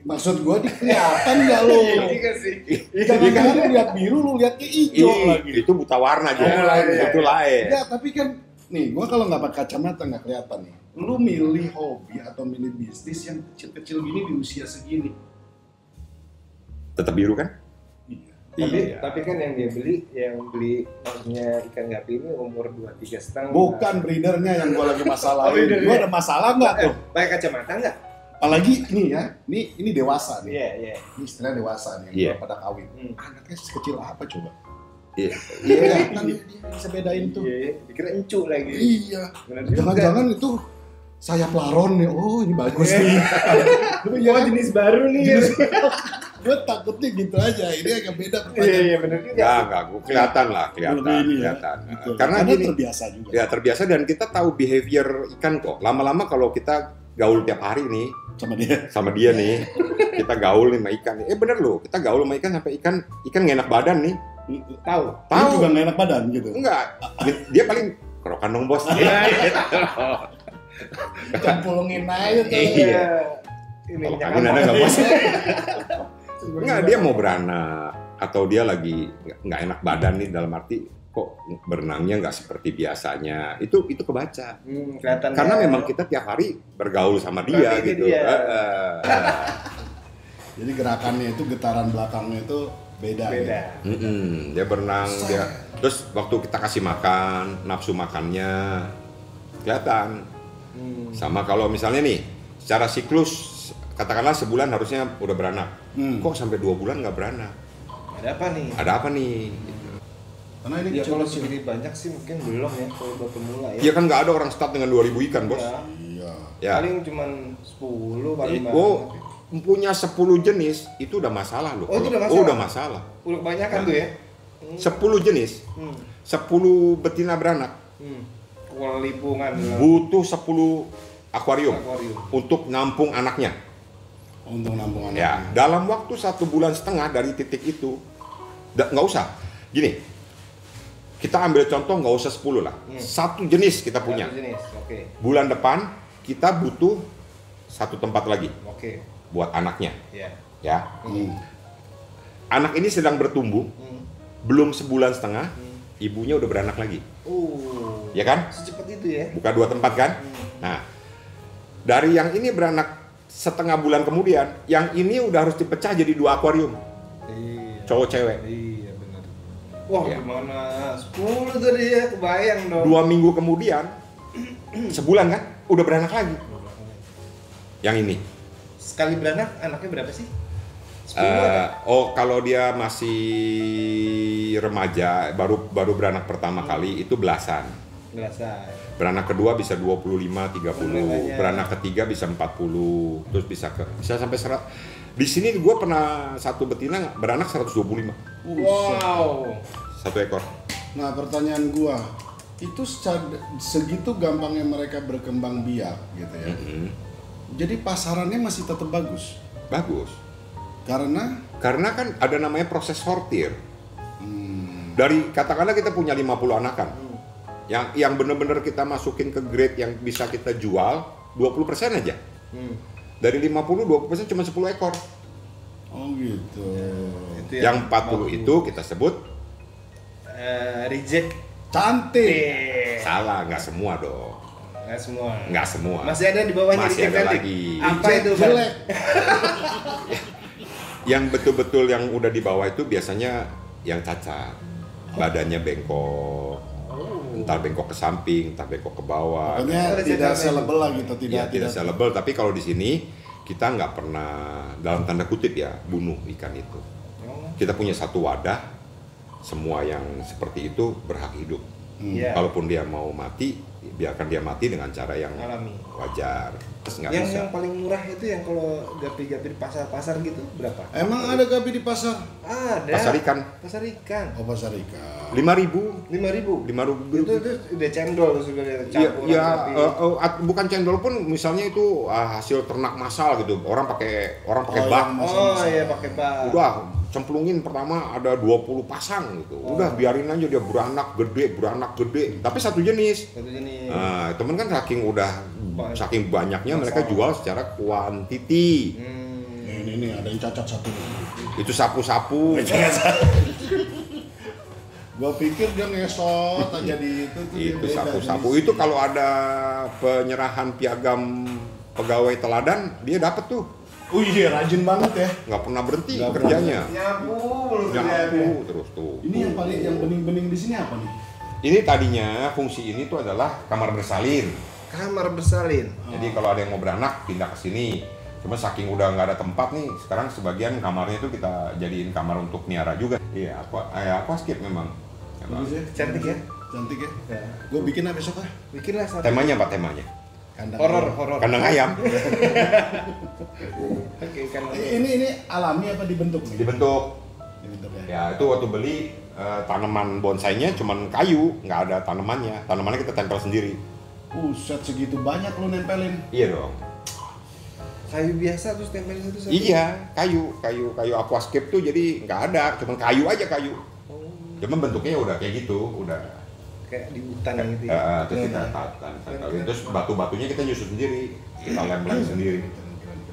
Maksud gue kelihatan nggak lo? Iya sih. Jangan-jangan lu lihat biru, lu lihatnya hijau lagi. Itu buta warna juga. Itu lain. Ya tapi kan, nih gue kalau nggak pakai kacamata nggak kelihatan nih. Lu milih hobi atau milih bisnis yang kecil-kecil gini di usia segini? Tetap biru kan? Tapi kan yang beli maksudnya ikan gapi ini umur 2-3,5. Bukan breedernya yang gue lagi masalah. Gue ada masalah nggak tuh? Pakai kacamata nggak? Apalagi nih ya, ini dewasa nih. Iya. Ini istilah dewasa nih, yang pada kawin. Anaknya sekecil apa coba? Iya. Kan dia bisa bedain tuh. Iya, dikira encu lagi. Iya. Jangan-jangan itu sayap laron nih. Oh, ini bagus nih. Jenis baru nih. Gue takutnya gitu aja. Ini agak beda pertanyaan. Iya, benar juga. Enggak, kelihatan. Karena gini, terbiasa juga. Ya, terbiasa dan kita tahu behavior ikan kok. Lama-lama kalau kita gaul tiap hari nih sama dia nih, kita gaul nih sama ikan nih. Bener loh, kita gaul sama ikan sampai ikan nggak enak badan nih. Tahu juga nggak enak badan gitu. Enggak, dia paling kerokan dong bos. Campulungin aja tuh. Iya. Kalau kangen ada nggak bos? Enggak, dia mau beranak atau dia lagi nggak enak badan nih, dalam arti kok berenangnya nggak seperti biasanya. Itu kebaca. Karena memang kita tiap hari bergaul sama dia gitu. Jadi gerakannya itu, getaran belakangnya itu beda. Dia berenang, terus waktu kita kasih makan, nafsu makannya kelihatan. Sama kalau misalnya nih, secara siklus katakanlah sebulan harusnya udah beranak. Kok sampai 2 bulan nggak beranak? Ada apa nih? Karena ini kalau segini banyak sih mungkin belum ya, kalau buat pemula ya. Iya kan nggak ada orang start dengan 2.000 ikan bos. Iya. Ya. Paling cuma 10 paling banyak. Punya 10 jenis itu udah masalah loh. Itu udah masalah? Udah masalah. Udah kebanyakan tuh ya? 10 jenis, 10 betina beranak. Kelipungan. Butuh 10 akuarium untuk nampung anaknya. Untuk nampung anaknya. Ya, dalam waktu 1,5 bulan dari titik itu, nggak usah. Gini, kita ambil contoh nggak usah 10 lah. 1 jenis kita punya. 1 jenis, oke. Bulan depan kita butuh 1 tempat lagi. Oke. Buat anaknya. Iya. Ya. Anak ini sedang bertumbuh. Belum 1,5 bulan, ibunya udah beranak lagi. Ya kan? Secepat itu ya? Buka 2 tempat kan? Nah, dari yang ini beranak 1,5 bulan kemudian, yang ini udah harus dipecah jadi 2 akuarium. Iya. Cowok cewek. Iya benar. Wah gimana? 10 tadi ya, kebayang dong. 2 minggu kemudian, sebulan kan? Udah beranak lagi. Yang ini. Sekali beranak anaknya berapa sih? 10 kalau dia masih remaja, baru beranak pertama kali itu belasan. Beranak kedua bisa 25, 30, beranak ketiga bisa 40, terus bisa sampai 100. Di sini gue pernah 1 betina beranak 125. Wow. 1 ekor. Nah pertanyaan gue, itu segitu gampangnya mereka berkembang biak gitu ya. Jadi pasarannya masih tetap bagus. Bagus. Karena kan ada namanya proses sortir. Dari katakanlah kita punya 50 anakan. Yang benar-benar kita masukin ke grade yang bisa kita jual 20% aja. Dari 50 20% cuma 10 ekor. Oh gitu. Yang 40 itu kita sebut reject. Cantik. Salah, nggak semua dong. Nggak semua. Masih ada di bawahnya. Masih ada lagi. Apa itu? Jelek. Yang betul-betul yang udah di bawah itu biasanya yang cacat. Badannya bengkok. Entah bengkok ke samping, entah bengkok ke bawah. Pokoknya tidak sellable lah gitu, tidak sellable. Tapi kalau di sini kita nggak pernah dalam tanda kutip ya bunuh ikan itu. Kita punya satu wadah, semua yang seperti itu berhak hidup. Kalaupun dia mau mati, biarkan dia mati dengan cara yang alami, wajar. Terus nggak yang bisa. Yang paling murah itu yang kalau gapi-gapi di pasar-pasar gitu berapa? Emang ada gapi di pasar? Ada. Pasar ikan. Pasar ikan. Oh, pasar ikan. 5.000. 5.000. Itu udah cendol sudah campur. Ya, bukan cendol pun misalnya itu hasil ternak massal gitu. Orang pakai bak. Oh iya, pakai bak. Udah cemplungin pertama ada 20 pasang gitu. Udah biarin aja dia beranak gede. Tapi satu jenis. Nah, temen kan saking banyaknya mereka jual secara kuantiti. Ini ada yang cacat satu. Itu sapu-sapu. Gua pikir dia ngesot aja di itu. Itu sapu-sapu. Itu kalau ada penyerahan piagam pegawai teladan, dia dapat tuh. Oh iya, rajin banget ya. Nggak pernah berhenti kerjanya. Nyapu terus tuh. Ini yang bening-bening di sini apa nih? Ini tadinya fungsi ini tuh adalah kamar bersalin. Jadi kalau ada yang mau beranak pindah ke sini. Cuma saking udah nggak ada tempat nih, sekarang sebagian kamarnya itu kita jadiin kamar untuk niara juga. Iya, aquascape memang. Cantik ya? Cantik ya? Gue bikin apa besok ah? Bikinlah satu. Temanya apa temanya? Horor. Kandang ayam. Oke, kan. Ini alami apa dibentuk nih? Dibentuk ya. Ya itu waktu beli tanaman bonsainya cuman kayu, nggak ada tanamannya. Tanamannya kita tempel sendiri. Set segitu banyak lu nempelin? Iya dong. Kayu biasa terus tempelin satu-satu. Iya, kayu aquascape tuh jadi nggak ada, cuman kayu aja kayu. Cuman bentuknya udah kayak gitu, udah kayak di hutan gitu ya. Terus kita terus batu-batunya kita nyusun sendiri, kita lem sendiri.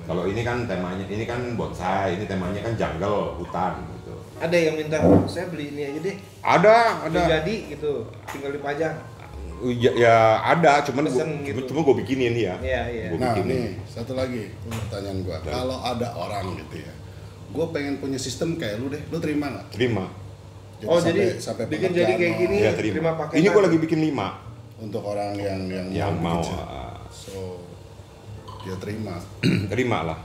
Kalau ini kan temanya, ini kan bonsai, ini temanya kan jungle, hutan gitu. Ada yang minta, saya beli ini aja deh. Ada. Jadi gitu, tinggal dipajang. Ya ada, cuman gitu. gue bikinin ya. Iya. Nah nih, satu lagi pertanyaan gue. Kalau ada orang gitu ya, gue pengen punya sistem kayak lu deh, lu terima nggak? Terima. Jadi sampai bikin jadi kayak gini, ya, terima paketan. Ini gue lagi bikin 5 untuk orang yang mau. So dia terima. Terima lah.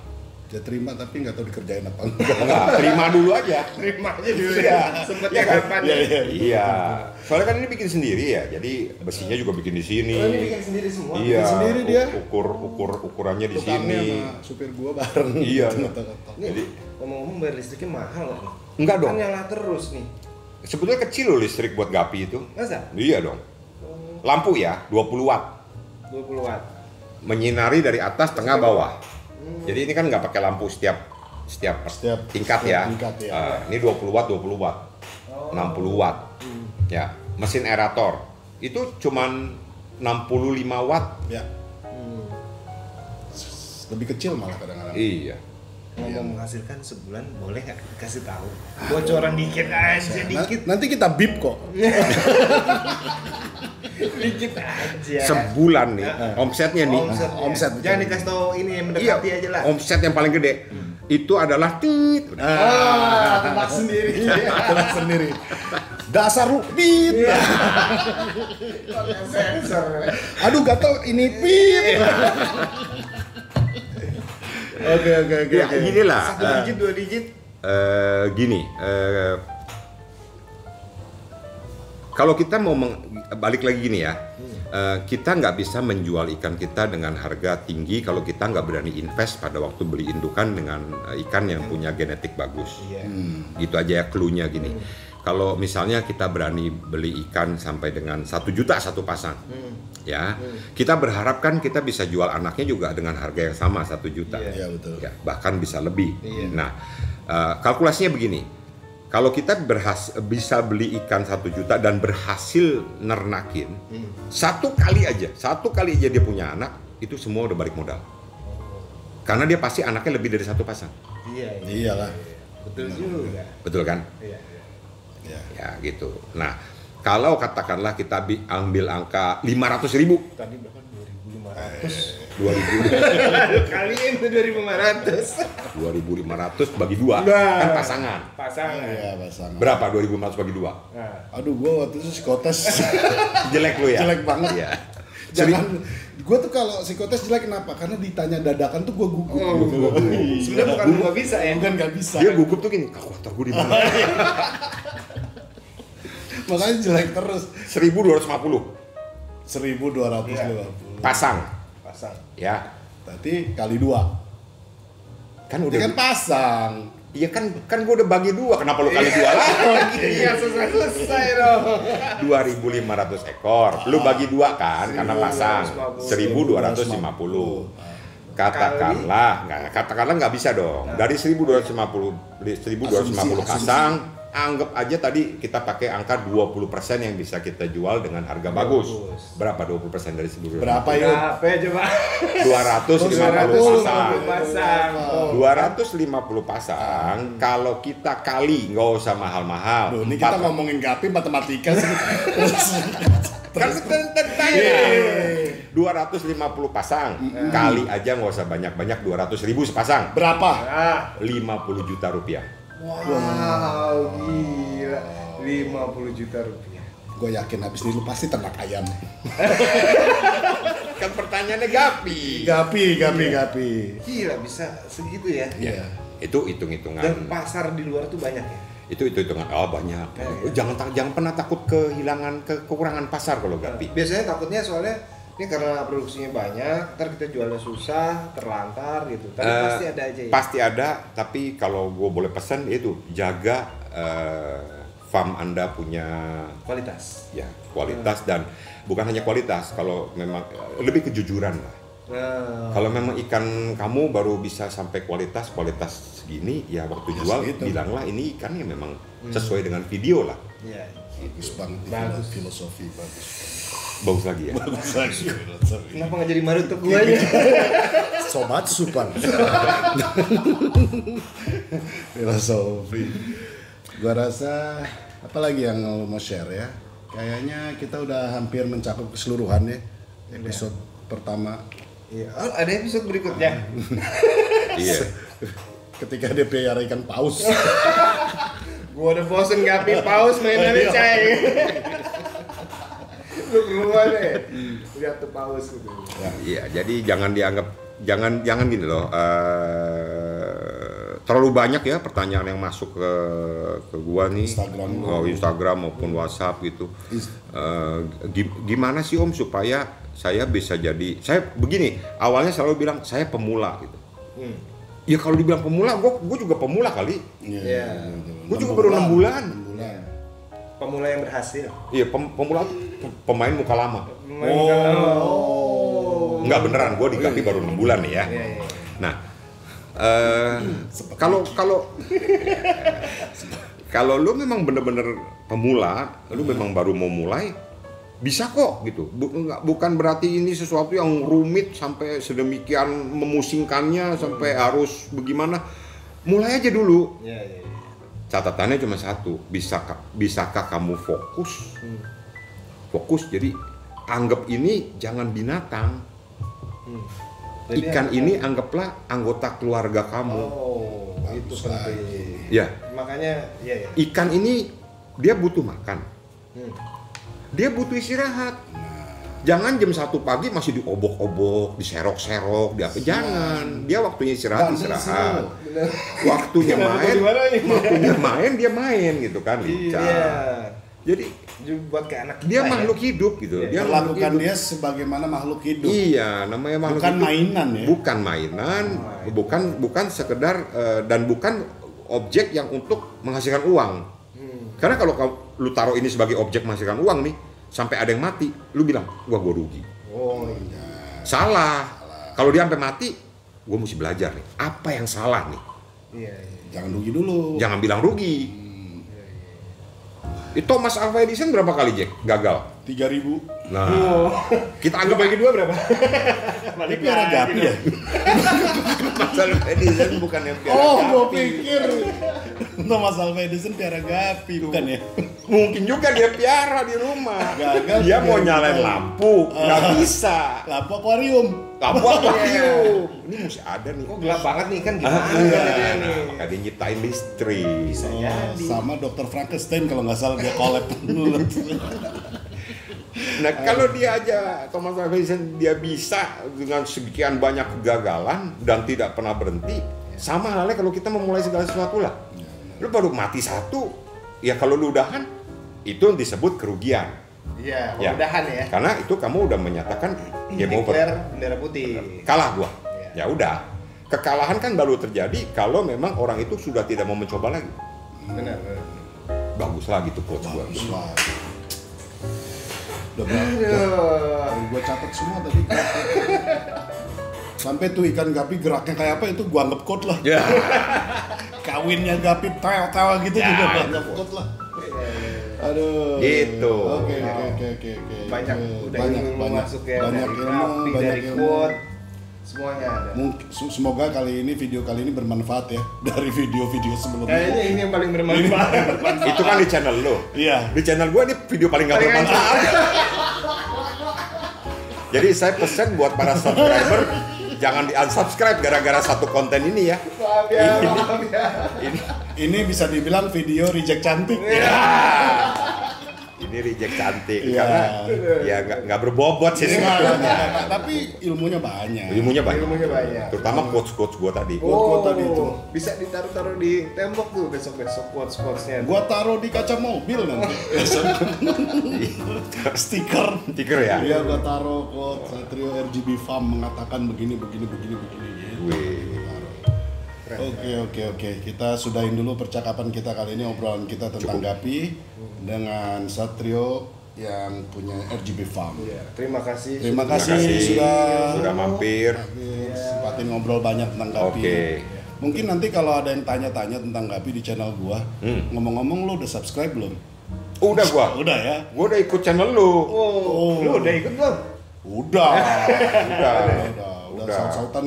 Dia terima tapi nggak tahu dikerjain apa enggak. Terima dulu aja. Terima aja dulu ya. Sempetnya kapan? Iya. Soalnya kan ini bikin sendiri ya, jadi besinya juga bikin di sini. Oh, ini bikin sendiri semua. Iya. Bikin sendiri dia. Ukurannya di Tukangnya sini. sama supir gua bareng. Iya. Jadi ngomong-ngomong bayar listriknya mahal nih. Enggak dong. Kan nyala terus nih. Sebetulnya kecil loh listrik buat gapi itu. Masa? Iya dong. Lampu ya, 20 watt. 20 watt. Menyinari dari atas, tengah, bawah. Jadi ini kan nggak pakai lampu setiap tingkat ya. Ini 20 watt, 20 watt. 60 watt. Ya, mesin aerator. Itu cuman 65 watt. Ya. Lebih kecil malah kadang-kadang. Iya. Ngomong menghasilkan sebulan boleh nggak dikasih tahu? Bocoran dikit aja, dikit. Nanti kita bip kok. Dikit aja. Sebulan nih, omsetnya nih. Omset. Jangan dikasih tahu ini yang mendekati aja lah. Omset yang paling gede itu adalah tit. Tebak sendiri. Tebak sendiri. Dasar lu bip. Sensor. Aduh gatel ini bip. Oke. Ya gini lah. 1 digit, 2 digit. Kalau kita mau balik lagi gini ya, kita nggak bisa menjual ikan kita dengan harga tinggi kalau kita nggak berani invest pada waktu beli indukan dengan ikan yang punya genetik bagus. Gitu aja ya cluenya gini. Kalau misalnya kita berani beli ikan sampai dengan 1 juta satu pasang, ya kita berharap kan kita bisa jual anaknya juga dengan harga yang sama 1 juta, Iya betul. ya, bahkan bisa lebih. Nah Kalkulasinya begini, kalau kita bisa beli ikan 1 juta dan berhasil nernakin, satu kali aja dia punya anak, itu semua udah balik modal. Karena dia pasti anaknya lebih dari 1 pasang. Iyalah. Betul juga. Betul kan? Iya. Ya gitu. Nah, kalau katakanlah kita ambil angka 500.000. Tadi berapa? 2.500. 2.000. Kaliin tuh 2.500. 2.500 bagi 2 kan pasangan. Iya, pasangan. Berapa 2.500 bagi 2? Nah. Aduh, gue waktu itu psikotes Jelek lu ya? jelek banget. Iya. Jangan, gue tuh kalau psikotes jelek kenapa? Karena ditanya dadakan tuh gue gugup. Sebenarnya bukan gua bisa ya. Bukan nggak bisa. Dia gugup tuh gini, kalkulator gue di mana? Makanya jelek terus. 1.250 1.250 pasang. Ya. Berarti kali 2. Kan Ini udah kan pasang. Iya kan gue udah bagi 2, kenapa lu kali 2 lagi? Iya, selesai dong. 2.500 ekor, lu bagi 2 kan karena pasang 1.250. Katakanlah nggak bisa dong. Dari 1.250 pasang, anggap aja tadi kita pakai angka 20% yang bisa kita jual dengan harga bagus. Berapa 20% dari 1.250? Berapa yuk? Berapa ya coba? 250 pasang. 250 250 pasang. pasang, kalau kita kali nggak usah mahal-mahal. Duh, ini kita ngomongin gapi matematika sih. Kan tanya 250 pasang, kali aja nggak usah banyak-banyak 200.000 sepasang. Berapa? Nah. 50 juta rupiah. Wow, gila. 50 juta rupiah. Gue yakin habis ini lu pasti ternak ayam. Kan pertanyaannya gapi. Gapi. Gila, bisa segitu ya? Iya. Itu hitung-hitungan. Dan pasar di luar tuh banyak ya? Itu hitungan. Oh, banyak. Jangan pernah takut kekurangan pasar kalau gapi. Biasanya takutnya soalnya ini karena produksinya banyak, ntar kita jualnya susah, terlantar gitu. Tapi pasti ada aja ya? Pasti ada, tapi kalau gue boleh pesan itu jaga farm Anda punya kualitas. Ya, kualitas dan bukan hanya kualitas, kalau memang lebih kejujuran lah. Kalau memang ikan kamu baru bisa sampai kualitas segini, ya waktu jual bilanglah ini ikannya memang sesuai dengan video lah. Iya. Bagus banget. Filosofi bagus. Bagus lagi ya. Kenapa nggak jadi Maruto gue aja? Sobat Supan. Filosofi. Gua rasa apa lagi yang mau share ya? Kayaknya kita udah hampir mencakup keseluruhan ya episode pertama. Iya. Oh, ada episode berikutnya. Iya. Ketika dia pelihara ikan paus. Gua udah bosen gapi paus mainannya cai. Lu keluar deh. Lihat tuh paus gitu. Iya, jadi jangan gini loh. Terlalu banyak ya pertanyaan yang masuk ke gua nih. Instagram maupun WhatsApp gitu. Gimana sih Om supaya saya bisa saya begini, awalnya selalu bilang saya pemula gitu. Ya kalau dibilang pemula, gue juga pemula kali. Iya. Gue juga baru 6 bulan. Pemula yang berhasil. Iya, pemula pemain muka lama. Enggak beneran, gue di Gapi baru 6 bulan nih ya. Nah, kalau lu memang bener-bener pemula, lu memang baru mau mulai, bisa kok gitu. Bukan berarti ini sesuatu yang rumit sampai sedemikian memusingkannya sampai harus bagaimana. Mulai aja dulu. Catatannya cuma satu, bisakah kamu fokus? Fokus, jadi anggap ini jangan binatang. Ikan ini anggaplah anggota keluarga kamu. Oh, itu penting. Ya. Makanya, ya. Ikan ini dia butuh makan. Dia butuh istirahat. Jangan jam 1 pagi masih diobok-obok, diserok-serok, Jangan. Dia waktunya istirahat. Waktunya main, dia main gitu kan. Lincah. Jadi buat kayak anak kita, dia makhluk hidup gitu. Dia lakukan dia sebagaimana makhluk hidup. Iya, namanya makhluk bukan hidup. Mainan ya. Bukan mainan, bukan sekedar dan bukan objek yang untuk menghasilkan uang. Karena kalau lu taruh ini sebagai objek menghasilkan uang nih, sampai ada yang mati, lu bilang, gua rugi. Oh iya. Salah. Kalau dia sampai mati, gua mesti belajar nih. Apa yang salah nih? Iya. Jangan rugi dulu. Jangan bilang rugi. Itu Thomas Alva Edison berapa kali Jack gagal? 3.000. Nah, kita anggap bagi 2 berapa? Ini piara gapi ya? Thomas Alva Edison bukan yang piara Oh, gapi. gue pikir Thomas Alva Edison piara gapi, bukan ya? Mungkin juga dia piara di rumah. Gagal, Dia mau 3.000 nyalain kali. lampu, nggak bisa. Lampu akuarium. Lampu akuarium. Ini mesti ada nih. Kok gelap banget nih kan gimana Iya. dia nih? Maka dia nyiptain listrik. Bisa jadi. Sama Dr. Frankenstein kalau nggak salah dia collab. Nah, kalau dia aja Thomas Alva Edison dia bisa dengan sekian banyak kegagalan dan tidak pernah berhenti, sama halnya kalau kita memulai segala sesuatu lah. Lu baru mati satu, ya kalau lu udahan itu yang disebut kerugian. Iya, Ya. mudahan ya. Karena itu kamu udah menyatakan game over. Declare bendera putih. Kalah gua. Iya. Ya udah. Kekalahan kan baru terjadi kalau memang orang itu sudah tidak mau mencoba lagi. Benar. Bagus lah gitu coach gua. Bagus lah. Udah berapa? Gue catat semua tadi. Sampai tuh ikan gapi geraknya kayak apa itu gua anggap code lah. Ya. Kawinnya gapi tawa gitu Ya, juga gua itu anggap code lah. Aduh. Gitu. Oke. Banyak udah banyak ilmu banyak masuk ya, banyak dari ilmu, Gapi, banyak dari ilmu. quote, semuanya ada. Semoga video kali ini bermanfaat ya dari video-video sebelumnya. Kayaknya ini yang paling bermanfaat. Itu kan di channel lo. Iya. Di channel gua ini video paling gak Paling bermanfaat. Jadi saya pesan buat para subscriber jangan di-unsubscribe gara-gara satu konten ini ya. Maaf ya, maaf ya. Ini bisa dibilang video reject cantik. Ini reject cantik Iya. karena ya nggak berbobot sih sebetulnya. Tapi ilmunya banyak. Ilmunya banyak. Ilmunya banyak. Terutama quotes-quotes gua tadi. Quote tadi itu. Bisa ditaruh-taruh di tembok tuh besok-besok quotes-quotesnya. Gua taruh di kaca mobil nanti. Stiker. Stiker ya? Iya, gua taruh quote Satrio RGB Farm mengatakan begini. Wih. Oke. Kita sudahin dulu percakapan kita kali ini, obrolan kita tentang Gapi dengan Satrio yang punya RGB Farm. Iya, terima kasih. Terima Terima kasih kasih sudah mampir. sempatin ngobrol banyak tentang Gapi. Oke. Mungkin nanti kalau ada yang tanya-tanya tentang Gapi di channel gua, ngomong-ngomong lu udah subscribe belum? Udah gua. Udah ya? Gua udah ikut channel lu. Oh, lu udah ikut belum? Udah. Udah. Udah saut-sautan.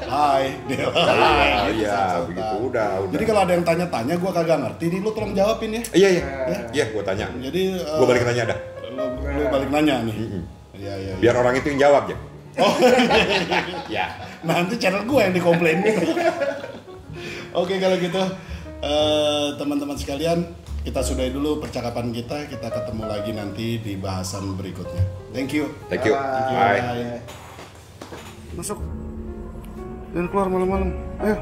Hai. Ah, iya, begitu udah. Jadi kalau ada yang tanya-tanya gua kagak ngerti nih, lu tolong jawabin ya. Iya. Iya, gua tanya. Jadi Gua balik tanya dah. lu balik nanya nih. Iya. Biar orang itu yang jawab ya. Oh, Ya. nanti channel gue yang dikomplain. Oke, kalau gitu teman-teman sekalian, kita sudahi dulu percakapan kita. Kita ketemu lagi nanti di bahasan berikutnya. Thank you. Thank you. Bye. Bye. Masuk. Dan keluar malam-malam. Ayo.